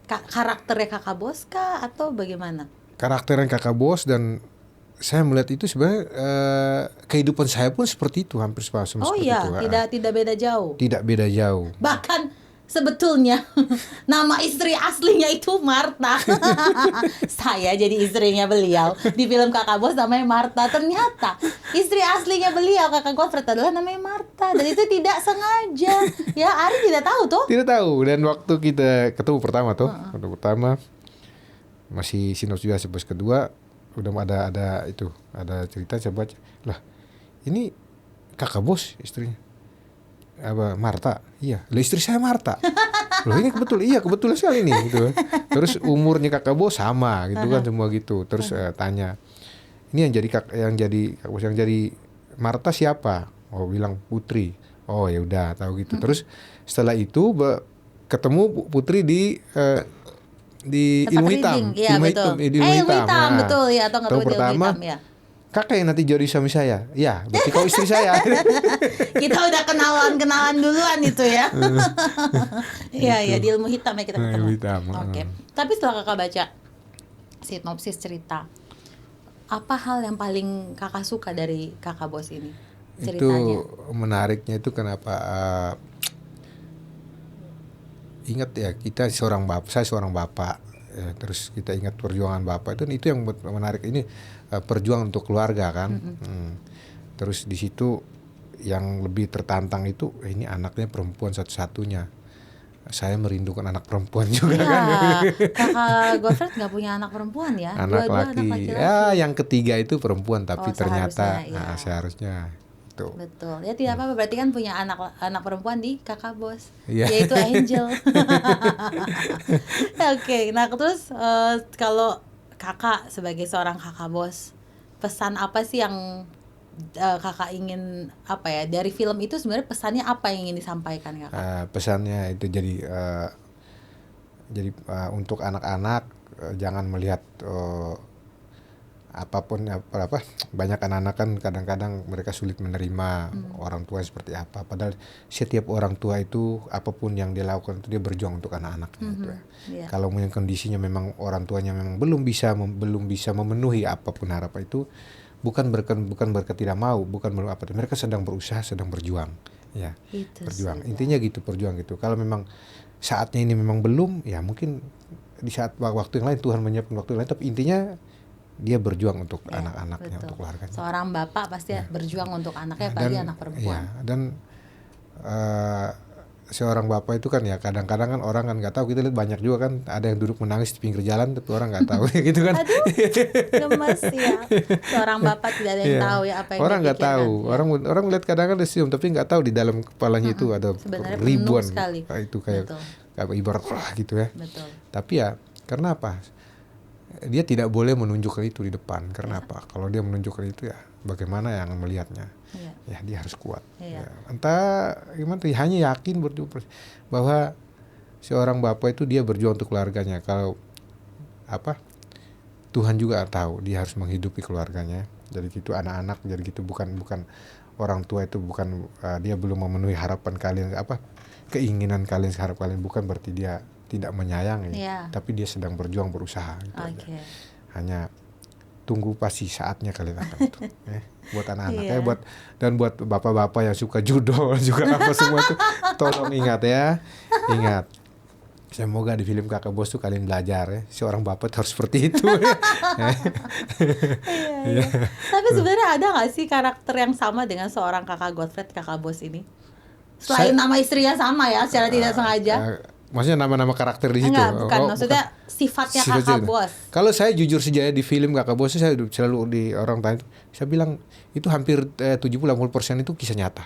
Karakternya kakak bos kah atau bagaimana? Karakternya kakak bos, dan saya melihat itu sebenarnya kehidupan saya pun seperti itu, hampir sama seperti itu. Tidak beda jauh. Tidak beda jauh. Bahkan sebetulnya nama istri aslinya itu Marta. Saya jadi istrinya beliau di film Kakak Bos namanya Marta. Ternyata istri aslinya beliau Kakak Gofret adalah namanya Marta, dan itu tidak sengaja. Ya, Ari tidak tahu tuh. Tidak tahu. Dan waktu kita ketemu pertama tuh, waktu pertama masih sinopsis biasa, pas kedua udah ada cerita, saya baca, lah ini kakak bos istrinya apa Marta, iya lah istri saya Marta. Loh ini kebetulan sekali nih gitu. Terus umurnya kakak bos sama gitu kan, semua gitu. Terus tanya, ini yang jadi kakak bos yang jadi Marta siapa? Oh bilang Putri. Oh ya udah tahu gitu. Terus setelah itu ketemu Putri di ilmu hitam. Iya, betul. Ilmu hitam betul ya, atau nggak tahu pertama ilmu hitam ya. kakak yang nanti jadi suami saya. Ya, berarti kau istri saya. Kita udah kenalan duluan itu ya. Iya, ya di ilmu hitam ya kita ketemu. Ilmu hitam, Oke. Tapi setelah kakak baca sinopsis cerita, apa hal yang paling kakak suka dari Kakak Bos ini? Ceritanya. Itu menariknya itu kenapa ingat ya, kita saya seorang bapak ya, terus kita ingat perjuangan bapak itu yang menarik ini, perjuangan untuk keluarga kan. Terus di situ yang lebih tertantang itu ini anaknya perempuan satu-satunya. Saya merindukan anak perempuan juga Iya, kan. Kakak Godfred nggak punya anak perempuan ya? Anak Dua-dua laki. anak laki-laki. Ya, yang ketiga itu perempuan tapi ternyata seharusnya, iya. seharusnya itu. Betul. Ya tidak apa-apa, berarti kan punya anak perempuan di Kakak Bos. Iya. Yaitu Angel. Oke, nah terus kalau Kakak sebagai seorang Kakak Bos, pesan apa sih yang Kakak ingin apa ya dari film itu, sebenarnya pesannya apa yang ingin disampaikan Kakak? Pesannya itu jadi untuk anak-anak, jangan melihat apapun apa banyak anak-anak kan kadang-kadang mereka sulit menerima orang tua seperti apa, padahal setiap orang tua itu apapun yang dia lakukan itu dia berjuang untuk anak-anaknya itu ya. Yeah. Kalau mungkin kondisinya memang orang tuanya memang belum bisa memenuhi apapun harapan itu, bukan berkat tidak mau, bukan apa, mereka sedang berusaha, sedang berjuang ya. Itu Berjuang sudah. intinya gitu, perjuang gitu. Kalau memang saatnya ini memang belum, ya mungkin di saat waktu yang lain Tuhan menyiapkan waktu yang lain, tapi intinya dia berjuang untuk Ya, anak-anaknya, betul. untuk keluarganya. Seorang bapak pasti berjuang untuk anaknya, apalagi anak perempuan. Ya, dan seorang bapak itu kan ya kadang-kadang kan orang kan nggak tahu, kita lihat banyak juga kan ada yang duduk menangis di pinggir jalan tapi orang nggak tahu gitu kan. Aduh, gemes ya. Seorang bapak tidak ada yang Iya. tahu ya apa yang Orang dia nggak pikirkan, tahu, ya. orang melihat kadang-kadang dia senyum tapi nggak tahu di dalam kepalanya itu ada Sebenarnya ribuan penuh sekali. itu kayak Betul. ibarat gitu ya. Betul. Tapi ya karena apa? Dia tidak boleh menunjukkan itu di depan. Karena apa? Kalau dia menunjukkan itu ya bagaimana yang melihatnya? Iya. Ya dia harus kuat. Iya. Ya, entah gimana, hanya yakin bahwa seorang bapak itu dia berjuang untuk keluarganya. Kalau apa? Tuhan juga tahu dia harus menghidupi keluarganya. Jadi gitu anak-anak, jadi gitu bukan orang tua itu bukan dia belum memenuhi harapan kalian, keinginan kalian, harap kalian, bukan berarti dia tidak menyayangi, Iya. tapi dia sedang berjuang, berusaha gitu aja. Oke. Hanya tunggu pasti saatnya kalian akan itu. Buat anak-anak Iya. buat bapak-bapak yang suka judo juga apa semua itu, tolong ingat ya, ingat. Semoga di film Kakak Bos tuh kalian belajar ya, seorang bapak harus seperti itu. Iya. Tapi sebenarnya ada nggak sih karakter yang sama dengan seorang Kakak Godfred, Kakak Bos ini? Selain nama istrinya sama ya, secara tidak sengaja. Maksudnya nama-nama karakter di situ? Enggak, bukan. Oh, Maksudnya sifatnya Sifatnya. Kakak Bos. Kalau saya jujur saja di film Kakak Bos, saya selalu di orang tanya, saya bilang itu hampir 70-80% itu kisah nyata.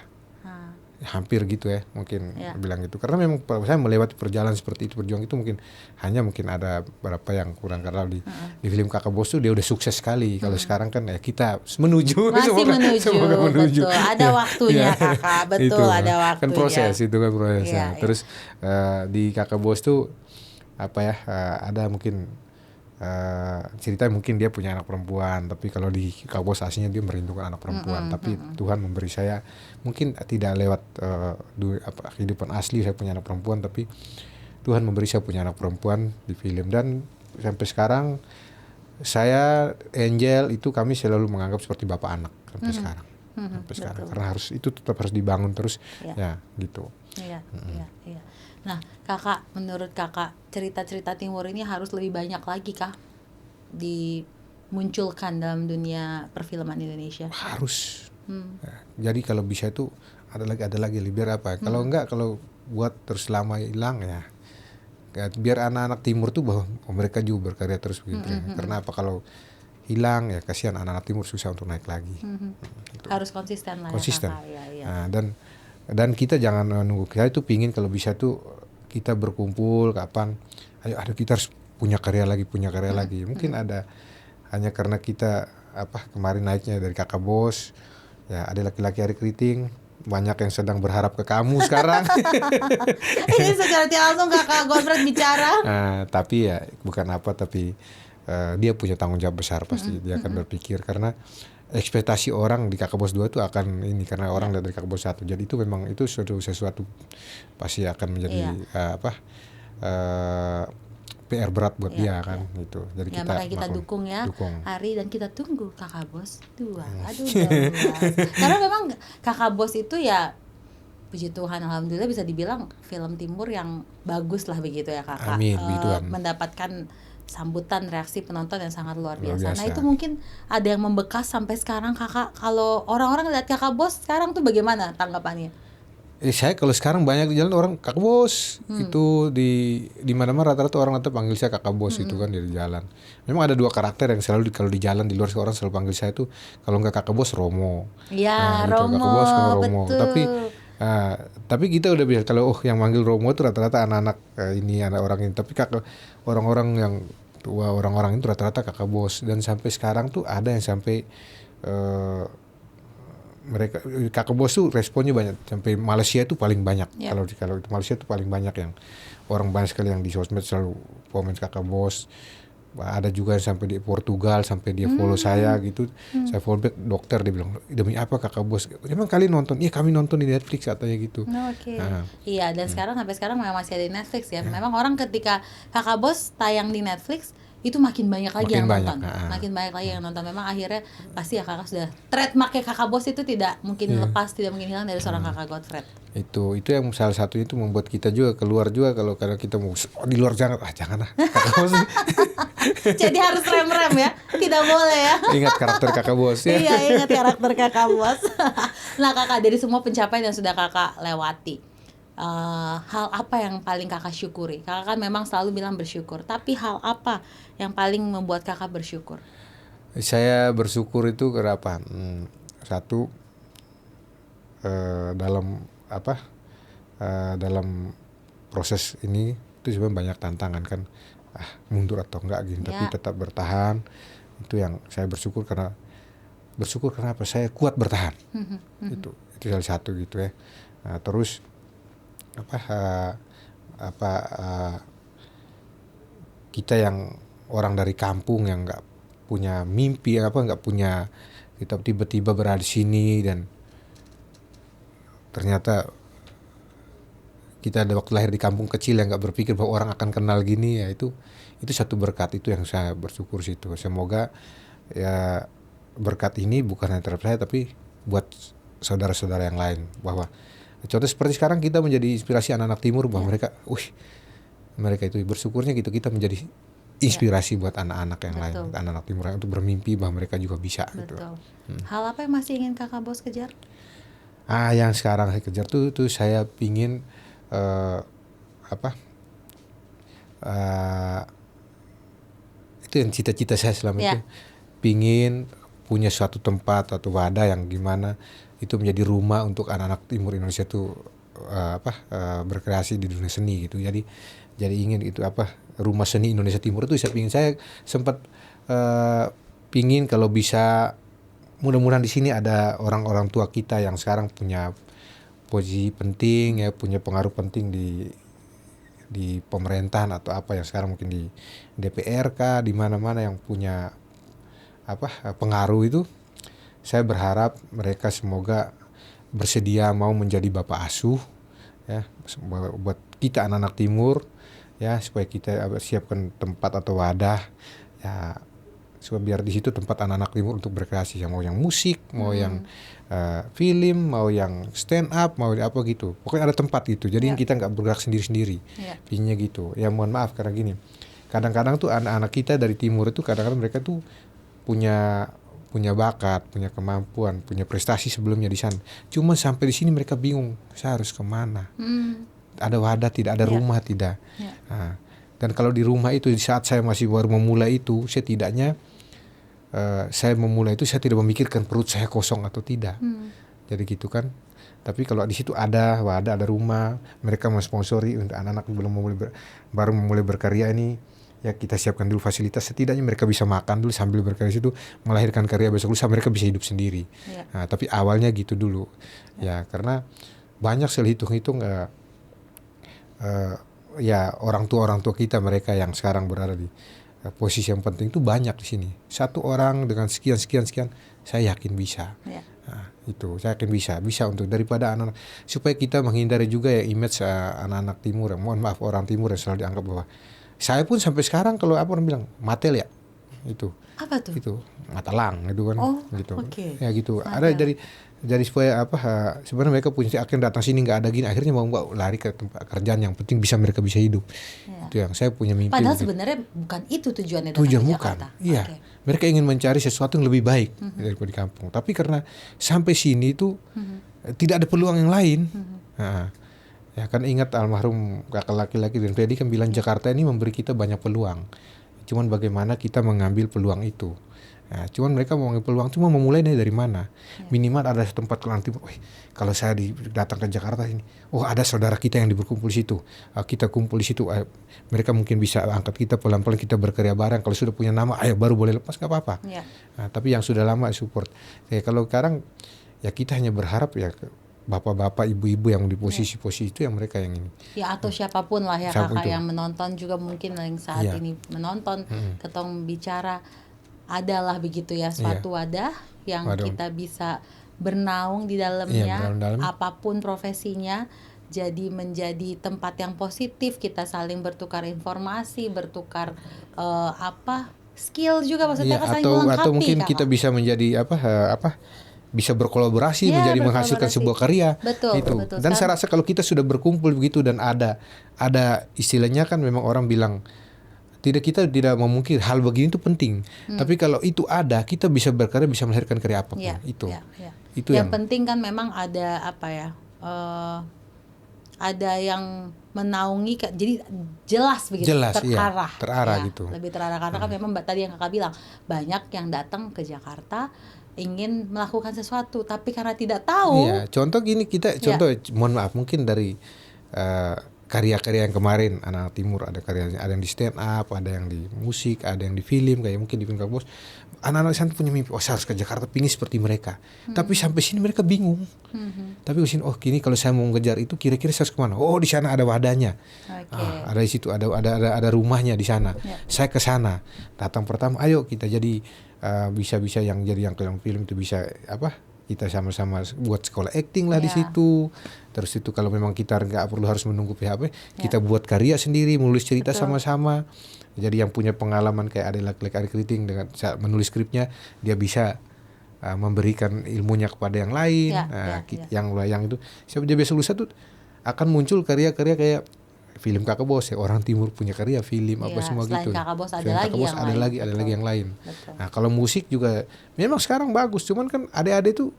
Nah, Hampir gitu ya, mungkin Ya. bilang gitu. Karena memang saya melewati perjalanan seperti itu, berjuang itu mungkin ada beberapa yang kurang, karena di film Kakak Bos tuh dia udah sukses sekali. Kalau sekarang kan ya kita menuju. masih semoga menuju. betul. Ada waktunya Ya. Kakak, betul Itu, ada waktunya. Kan proses itu kan prosesnya. Iya, iya. Terus di Kakak Bos tuh ada mungkin cerita mungkin dia punya anak perempuan, tapi kalau di Kakak Bos aslinya dia merindukan anak perempuan. Tapi Tuhan memberi saya mungkin tidak lewat kehidupan asli saya punya anak perempuan, tapi Tuhan memberi saya punya anak perempuan di film. Dan sampai sekarang saya, Angel itu kami selalu menganggap seperti bapak anak sampai sekarang. Sampai sekarang, karena itu tetap harus dibangun terus. Ya. Ya gitu. Iya, iya. Nah, Kakak, menurut Kakak, cerita-cerita Timur ini harus lebih banyak lagi kah dimunculkan dalam dunia perfilman Indonesia? Harus. Ya, jadi kalau bisa itu ada lagi biar apa? Kalau enggak, kalau buat terus lama hilang ya. Biar anak-anak Timur tuh bahwa mereka juga berkarya terus begitu. Ya. Karena apa, kalau hilang ya kasihan anak-anak Timur, susah untuk naik lagi. Gitu. Harus konsisten lah Konsisten. ya Kakak. Ya. Nah, dan kita jangan nunggu. Kita itu pingin kalau bisa tuh kita berkumpul kapan, ayo kita harus punya karya lagi. Mungkin ada hanya karena kita kemarin naiknya dari Kakak Bos, ya ada laki-laki hari keriting, banyak yang sedang berharap ke kamu sekarang. Ini secara tidak langsung Kakak Godfred bicara. Tapi ya bukan tapi dia punya tanggung jawab besar, pasti dia akan berpikir, karena ekspektasi orang di Kakak Bos 2 itu akan ini karena orang lihat dari Kakak Bos 1. Jadi itu memang itu sesuatu pasti akan menjadi Iya. eh, PR berat buat Iya, dia kan gitu. Jadi Ya kita makanya kita dukung ya dukung. Ari, dan kita tunggu Kakak Bos 2. Aduh gemas. Karena memang Kakak Bos itu ya, puji Tuhan alhamdulillah bisa dibilang film Timur yang bagus lah begitu ya Kakak. Amin, begituan. Mendapatkan sambutan reaksi penonton yang sangat luar Luar biasa. Nah biasa. itu mungkin ada yang membekas sampai sekarang Kakak. Kalau orang-orang lihat Kakak Bos sekarang tuh bagaimana tanggapannya? Saya kalau sekarang banyak di jalan orang Kakak Bos itu di mana-mana rata-rata orang panggil saya Kakak Bos itu kan di jalan. Memang ada dua karakter yang selalu kalau di jalan di luar orang selalu panggil saya itu kalau nggak Kakak Bos Romo. Ya Gitu, Romo, Kakak Bos kalau Romo. betul. Tapi kita udah biasa kalau yang manggil Romo itu rata-rata anak-anak ini anak orang ini. Tapi kakak orang-orang yang tua orang-orang itu rata-rata Kakak Bos dan sampai sekarang tuh ada yang sampai mereka Kakak Bos tuh responnya banyak sampai Malaysia itu paling banyak. Yep. Kalau itu Malaysia itu paling banyak yang orang banyak sekali yang di sosmed selalu komen Kakak Bos. Ada juga yang sampai di Portugal sampai dia follow saya gitu. Saya follow back dokter dia bilang demi apa Kakak Bos? Emang kalian nonton? Iya kami nonton di Netflix katanya gitu. Oke. Iya, dan sekarang sampai sekarang memang masih ada di Netflix ya. Memang orang ketika Kakak Bos tayang di Netflix itu makin banyak lagi Makin yang banyak, nonton. Makin banyak lagi yang nonton. Memang akhirnya pasti ya Kakak sudah trademarknya Kakak Bos itu tidak mungkin lepas, tidak mungkin hilang dari seorang Kakak Godfred. Itu yang salah satunya itu membuat kita juga keluar juga kalau kadang kita mau di luar jangan lah Kakak Bos. Jadi harus rem-rem ya. Tidak boleh ya. Ingat karakter Kakak Bos ya. Iya, ingat karakter Kakak Bos. Nah Kakak, dari semua pencapaian yang sudah Kakak lewati, hal apa yang paling Kakak syukuri? Kakak kan memang selalu bilang bersyukur, tapi hal apa yang paling membuat Kakak bersyukur? Saya bersyukur itu kenapa? Satu dalam dalam proses ini itu sebenarnya banyak tantangan kan, mundur atau enggak gitu, tapi tetap bertahan. Itu yang saya bersyukur karena apa? Saya kuat bertahan. Itu salah satu gitu ya. Terus kita yang orang dari kampung yang nggak punya mimpi nggak punya, kita tiba-tiba berada di sini dan ternyata kita ada waktu lahir di kampung kecil yang nggak berpikir bahwa orang akan kenal gini ya, itu satu berkat itu yang saya bersyukur situ. Semoga ya berkat ini bukan hanya terhadap saya tapi buat saudara-saudara yang lain, bahwa contoh seperti sekarang kita menjadi inspirasi anak-anak timur bahwa mereka itu bersyukurnya gitu kita menjadi inspirasi buat anak-anak yang lain, anak-anak timur untuk bermimpi bahwa mereka juga bisa. Gitu. Hal apa yang masih ingin Kakak Bos kejar? Yang sekarang saya kejar tuh saya pingin itu yang cita-cita saya selama itu, pingin punya suatu tempat atau wadah yang gimana itu menjadi rumah untuk anak-anak timur Indonesia tuh berkreasi di dunia seni gitu. Jadi ingin itu rumah seni Indonesia Timur itu saya sempat pingin kalau bisa mudah-mudahan di sini ada orang-orang tua kita yang sekarang punya posisi penting ya, punya pengaruh penting di pemerintahan atau apa yang sekarang mungkin di DPR kah, di mana-mana yang punya pengaruh itu. Saya berharap mereka semoga bersedia mau menjadi bapak asuh ya buat kita anak-anak timur ya, supaya kita siapkan tempat atau wadah ya, supaya biar di situ tempat anak-anak timur untuk berkreasi, yang mau yang musik, mau yang film, mau yang stand up, mau apa gitu. Pokoknya ada tempat gitu. Jadi kita nggak bergerak sendiri-sendiri. Pinginnya gitu. Ya mohon maaf karena gini. Kadang-kadang tuh anak-anak kita dari timur itu kadang-kadang mereka tuh punya bakat, punya kemampuan, punya prestasi sebelumnya di sana. Cuma sampai di sini mereka bingung, saya harus kemana? Ada wadah tidak, ada rumah tidak. Nah, dan kalau di rumah itu di saat saya masih baru memulai itu, setidaknya saya memulai itu saya tidak memikirkan perut saya kosong atau tidak. Jadi gitu kan. Tapi kalau di situ ada wadah, ada rumah, mereka mensponsori untuk anak-anak baru memulai berkarya ini, ya kita siapkan dulu fasilitas, setidaknya mereka bisa makan dulu sambil berkarya situ, melahirkan karya besok lusa mereka bisa hidup sendiri. Nah, tapi awalnya gitu dulu. Ya karena banyak sekali hitung-hitung ya orang tua kita mereka yang sekarang berada posisi yang penting itu banyak di sini. Satu orang dengan sekian saya yakin bisa. Ya. Nah, itu saya yakin bisa untuk daripada anak, supaya kita menghindari juga ya image anak-anak timur, mohon maaf orang timur yang selalu dianggap bahwa saya pun sampai sekarang kalau apa orang bilang matel ya itu Apa tuh? itu matalang itu kan Oh, gitu oke. ya gitu ada Matel. dari supaya apa sebenarnya mereka punya akan datang sini nggak ada gini akhirnya mau nggak lari ke tempat kerjaan yang penting mereka bisa hidup. Ya. Itu yang saya punya mimpi Padahal begitu. sebenarnya bukan itu tujuannya datang Tujuan ke bukan Jakarta. iya Oke. mereka ingin mencari sesuatu yang lebih baik daripada di kampung tapi karena sampai sini itu tidak ada peluang yang lain. Nah, ya kan ingat almarhum kakak laki-laki dan Freddy kan bilang Jakarta ini memberi kita banyak peluang. Cuman bagaimana kita mengambil peluang itu. Nah, cuman mereka mau mengambil peluang cuma memulai dari mana. Minimal ada tempat nanti, kalau saya datang ke Jakarta ini, oh ada saudara kita yang berkumpul di situ. Kita kumpul di situ. Mereka mungkin bisa angkat kita pelan-pelan kita berkarya bareng. Kalau sudah punya nama, ayo baru boleh lepas nggak apa-apa. Ya. Nah, tapi yang sudah lama support. Kalau sekarang ya kita hanya berharap ya bapak-bapak, ibu-ibu yang di posisi-posisi itu yang mereka yang ini. Ya atau siapapun lah ya Siapa kakak itu? yang menonton juga mungkin yang saat Iya. ini menonton ketong bicara adalah begitu ya suatu wadah yang Wadah. kita bisa bernaung di dalamnya dalam. apapun profesinya jadi menjadi tempat yang positif kita saling bertukar informasi bertukar skill juga maksudnya Iya, kan saling melengkapi atau mungkin kakak. kita bisa menjadi bisa berkolaborasi Iya, menjadi menghasilkan berkolaborasi. sebuah karya. Betul, Itu. betul. Dan saya rasa kalau kita sudah berkumpul begitu dan ada istilahnya kan memang orang bilang kita tidak memungkiri hal begini itu penting. Tapi kalau itu ada, kita bisa berkarya, bisa melahirkan karya apapun. Ya, Itu. ya, ya. Itu yang penting kan memang ada ada yang menaungi jadi jelas begitu Jelas, iya. Terarah ya, gitu. lebih terarah karena kan memang tadi yang kakak bilang banyak yang datang ke Jakarta ingin melakukan sesuatu tapi karena tidak tahu Iya, contoh gini mohon maaf mungkin dari karya-karya yang kemarin anak timur ada yang di stand up, ada yang di musik, ada yang di film kayak mungkin di film Kak Bos. Anak-anak sana punya mimpi, saya harus ke Jakarta pingin seperti mereka. Tapi sampai sini mereka bingung. Tapi ke sini gini kalau saya mau mengejar itu kira-kira saya harus kemana? Oh di sana ada wadahnya. Oke. Ada di situ ada rumahnya di sana. Ya. Saya ke sana. Datang pertama, ayo kita jadi bisa yang jadi yang film itu bisa kita sama-sama buat sekolah acting lah di Ya. situ. Terus itu kalau memang kita nggak perlu harus menunggu PHP, kita buat karya sendiri, menulis cerita Betul. sama-sama. Jadi yang punya pengalaman kayak ada laki-laki Kriting dengan menulis skripnya, dia bisa memberikan ilmunya kepada yang lain. Ya. Yang itu siapa dia biasa lusa tuh akan muncul karya-karya kayak film Kakak Bos ya, orang timur punya karya film Iya, semua selain gitu. Kakak Bos ada Selain lagi Kakak Bos yang ada lain. lagi Betul. yang lain. Betul. Nah kalau musik juga memang sekarang bagus, cuman kan adik-adik tuh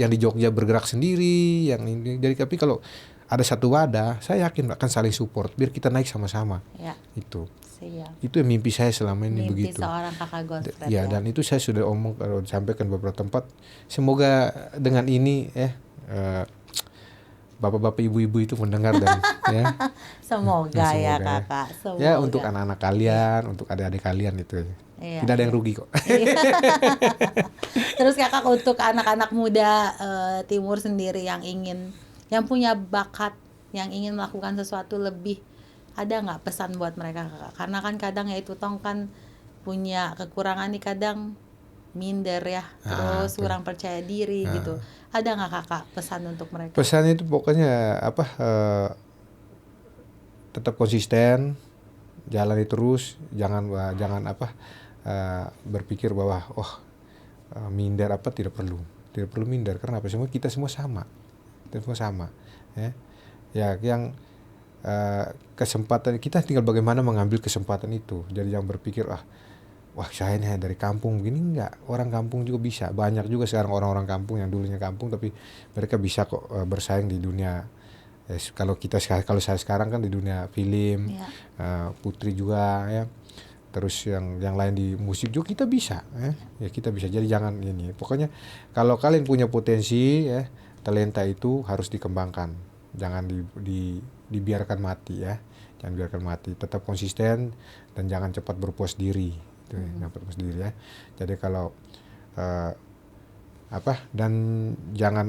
yang di Jogja bergerak sendiri, yang ini. Jadi tapi kalau ada satu wadah, saya yakin akan saling support biar kita naik sama-sama. Ya, Itu siap. yang mimpi saya selama ini Mimpi begitu. seorang kakak Godfrey. Ya dan itu saya sudah sampaikan beberapa tempat. Semoga dengan ini bapak-bapak ibu-ibu itu mendengar dan ya. Semoga ya Semoga ya. kakak. Semoga. Ya untuk anak-anak kalian, untuk adik-adik kalian itu. Iya, Tidak ada yang rugi kok. Terus kakak untuk anak-anak muda timur sendiri yang punya bakat, yang ingin melakukan sesuatu lebih, ada nggak pesan buat mereka kakak? Karena kan kadang ya itu tong kan punya kekurangan nih kadang minder ya, terus betul. kurang percaya diri gitu. Ada nggak kakak pesan untuk mereka? Pesannya itu pokoknya tetap konsisten, jalani terus, jangan berpikir bahwa minder tidak perlu minder karena kita semua sama, ya yang kesempatan kita tinggal bagaimana mengambil kesempatan itu. Jadi jangan berpikir saya ini dari kampung gini, enggak, orang kampung juga bisa, banyak juga sekarang orang-orang kampung yang dulunya kampung tapi mereka bisa kok bersaing di dunia. Kalau saya sekarang kan di dunia film, Putri juga ya, terus yang lain di musik juga kita bisa, ya kita bisa. Jadi jangan ini, pokoknya kalau kalian punya potensi talenta itu harus dikembangkan, jangan dibiarkan mati ya, jangan biarkan mati, tetap konsisten dan jangan cepat berpuas diri. Jangan berpuas diri ya. Jadi kalau dan jangan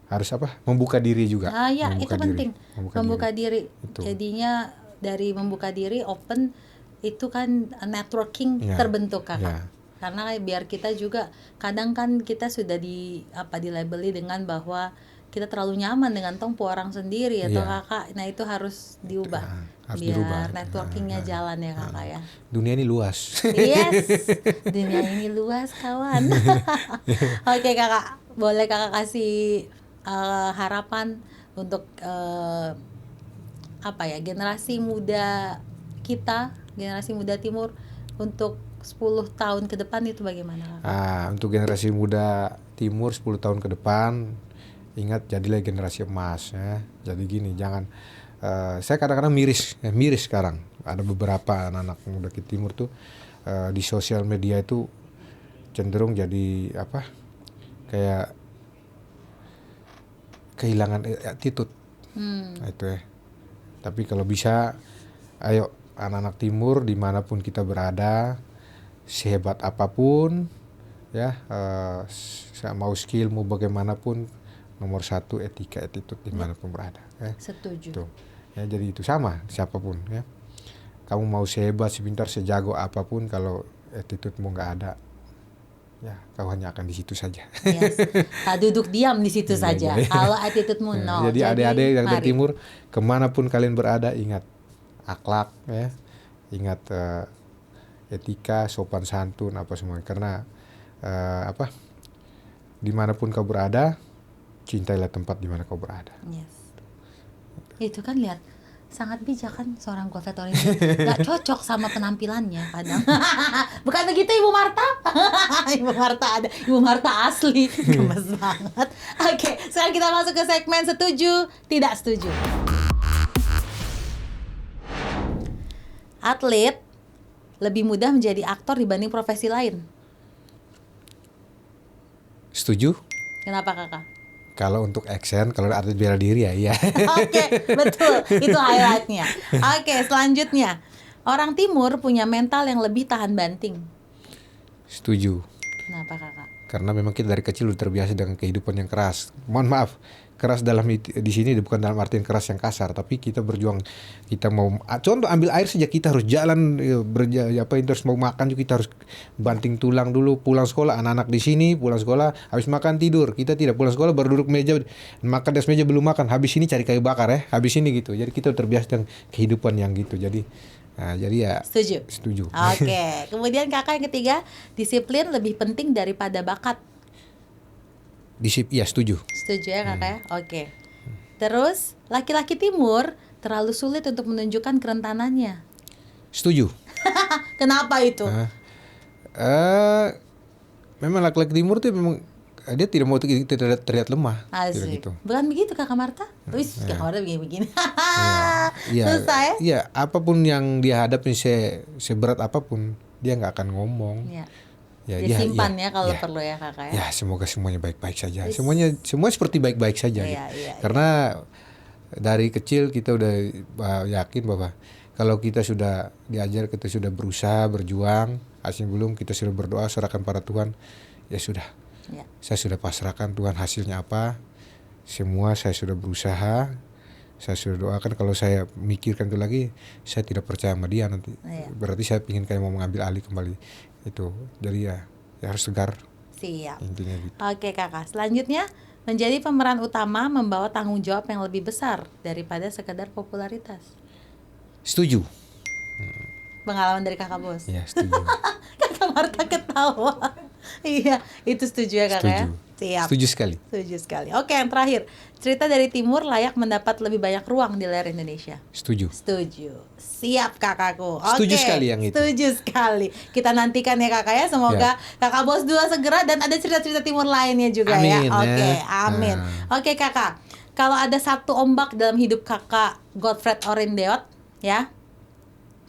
harus membuka diri juga. Itu penting. Membuka diri. Itu. Jadinya dari membuka diri open itu kan networking Ya, terbentuk kakak. ya. Karena biar kita juga kadang kan kita sudah dilabeli dengan bahwa kita terlalu nyaman dengan tompo orang sendiri atau Iya. kakak. Nah itu harus diubah Harus biar dirubah itu. networkingnya jalan ya kakak ya. Dunia ini luas. Yes, dunia ini luas kawan. Oke kakak, boleh kakak kasih harapan untuk generasi muda kita, generasi muda timur untuk 10 tahun ke depan itu bagaimana kakak? Untuk generasi muda timur 10 tahun ke depan, ingat jadilah generasi emas ya. Jadi gini, jangan saya kadang-kadang miris sekarang. Ada beberapa anak-anak muda di timur tuh di sosial media itu cenderung jadi kayak kehilangan attitude. Nah, itu ya. Tapi kalau bisa, ayo anak-anak timur dimanapun kita berada, sehebat apapun, ya, mau skill mau bagaimanapun, nomor satu etika attitude dimanapun berada. Ya. Setuju. Tuh. Ya, jadi itu sama siapapun. Ya. Kamu mau sehebat, sepintar, sejago apapun, kalau attitude-mu nggak ada, ya kau hanya akan di situ saja. Yes. Tak duduk diam di situ Iya, saja. jadi- Kalau attitude-mu no. Jadi adik-adik dari mari. timur, kemanapun kalian berada, ingat akhlak, ya, ingat etika, sopan santun, apa semua. Karena dimanapun kau berada, cintailah tempat dimana kau berada. Yes. Itu kan lihat sangat bijak kan seorang Golfet ini. Gak cocok sama penampilannya kadang. Bukan begitu Ibu Marta? Ibu Marta ada, Ibu Marta asli. Gemes banget. Oke, sekarang kita masuk ke segmen setuju, tidak setuju. Atlet lebih mudah menjadi aktor dibanding profesi lain. Setuju? Kenapa kakak? Kalau untuk action, kalau atlet bela diri ya iya. Oke, betul. Itu highlightnya. Oke, selanjutnya. Orang timur punya mental yang lebih tahan banting. Setuju. Kenapa kakak? Karena memang kita dari kecil udah terbiasa dengan kehidupan yang keras. Mohon maaf, keras di sini bukan dalam artian keras yang kasar, tapi kita berjuang. Kita mau contoh ambil air saja kita harus jalan terus mau makan juga kita harus banting tulang dulu. Pulang sekolah anak-anak di sini pulang sekolah habis makan tidur. Kita tidak pulang sekolah baru duduk meja makan di atas meja belum makan. Habis ini cari kayu bakar ya. Habis ini gitu. Jadi kita terbiasa dengan kehidupan yang gitu. Jadi ya setuju. Oke. Kemudian kakak yang ketiga, disiplin lebih penting daripada bakat. Ya setuju. Setuju ya kakak ya? Oke. Terus laki-laki timur terlalu sulit untuk menunjukkan kerentanannya. Setuju. Kenapa itu? Memang laki-laki timur tuh memang dia tidak mau terlihat lemah. Tidak Asik. gitu. Bukan begitu kakak Marta? Wis, kakak Marta begini-begini. Iya, Susah ya? iya, apapun yang dia hadapi seberat apapun dia nggak akan ngomong. Iya. Ya, Disimpan ya kalau perlu ya kakak ya. Ya semoga semuanya baik-baik saja. Semua seperti baik-baik saja. Iya, Gitu. iya. Karena dari kecil kita udah yakin bahwa kalau kita sudah diajar, kita sudah berusaha berjuang, hasil belum kita sudah berdoa serahkan pada Tuhan, ya sudah. Iya. Saya sudah pasrahkan Tuhan hasilnya apa. Semua saya sudah berusaha. Saya sudah doakan, kalau saya mikirkan itu lagi, saya tidak percaya sama dia nanti. Iya. Berarti saya ingin kayak mau mengambil alih kembali itu. Jadi ya harus tegar. Siap. Intinya gitu. Oke kakak, selanjutnya menjadi pemeran utama membawa tanggung jawab yang lebih besar daripada sekedar popularitas. Setuju. Pengalaman dari kakak bos. Ya setuju. Kakak Marta ketawa. Iya, itu setuju ya kakak ya? Setuju. Siap. Setuju sekali. Setuju sekali. Oke, yang terakhir, cerita dari timur layak mendapat lebih banyak ruang di layar Indonesia. Setuju. Setuju. Siap kakakku. Setuju Oke, sekali yang itu. Setuju sekali. Kita nantikan ya kakak ya. Semoga kakak bos 2 segera dan ada cerita-cerita timur lainnya juga Amin, ya. Oke, ya. amin. Oke kakak. Kalau ada satu ombak dalam hidup kakak Godfred Orindeot, ya,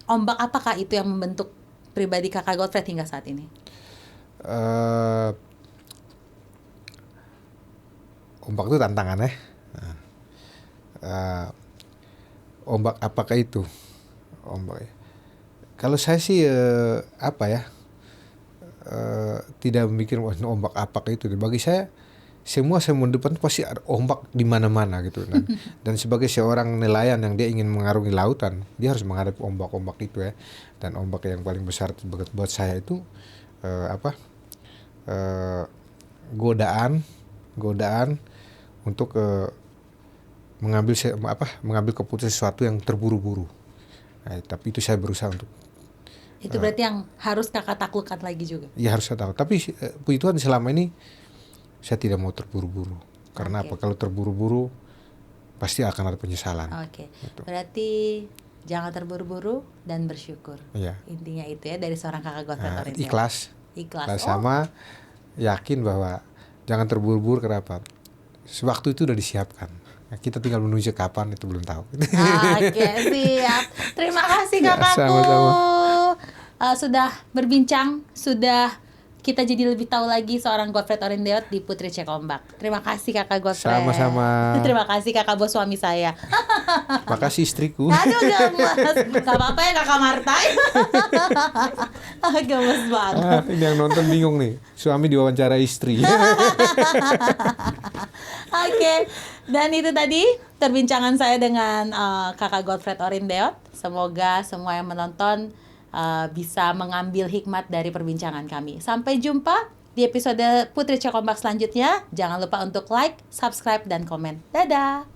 ombak apakah itu yang membentuk pribadi kakak Godfred hingga saat ini? Ombak itu tantangan ya. Ombak apakah itu? Ombak. Kalau saya sih tidak memikir ombak apakah itu. Bagi saya semua depan pasti ada ombak di mana-mana gitu. Dan sebagai seorang nelayan yang dia ingin mengarungi lautan, dia harus menghadapi ombak-ombak itu ya. Dan ombak yang paling besar buat saya itu godaan untuk mengambil keputusan sesuatu yang terburu-buru. Nah, tapi itu saya berusaha untuk Itu berarti yang harus kakak taklukkan lagi juga. ya harus saya tahu. Tapi puji Tuhan selama ini saya tidak mau terburu-buru. Karena Oke. apa? Kalau terburu-buru pasti akan ada penyesalan. Oke. Gitu. Berarti jangan terburu-buru dan bersyukur. Iya. Intinya itu ya dari seorang kakak Godfrey Nah, Torrente. ikhlas. Ikhlas. Sama yakin bahwa jangan terburu-buru. Kenapa? Waktu itu udah disiapkan. Nah, kita tinggal menunggu kapan itu belum tahu. Oke, siap. Terima kasih Ya, kakakku. sama-sama. Sudah berbincang, sudah kita jadi lebih tahu lagi seorang Godfrey Torrente di Putri Cek Ombak. Terima kasih kakak Godfrey. Sama-sama. Terima kasih kakak bos suami saya. Makasih istriku. Aduh gemes. Gak apa-apa ya kakak Marta. Gemes banget. Ini yang nonton bingung nih. Suami diwawancara istri. Oke, dan itu tadi perbincangan saya dengan kakak Godfrey Torrente. Semoga semua yang menonton bisa mengambil hikmat dari perbincangan kami. Sampai jumpa di episode Putri Cek Ombak selanjutnya. Jangan lupa untuk like, subscribe, dan komen. Dadah!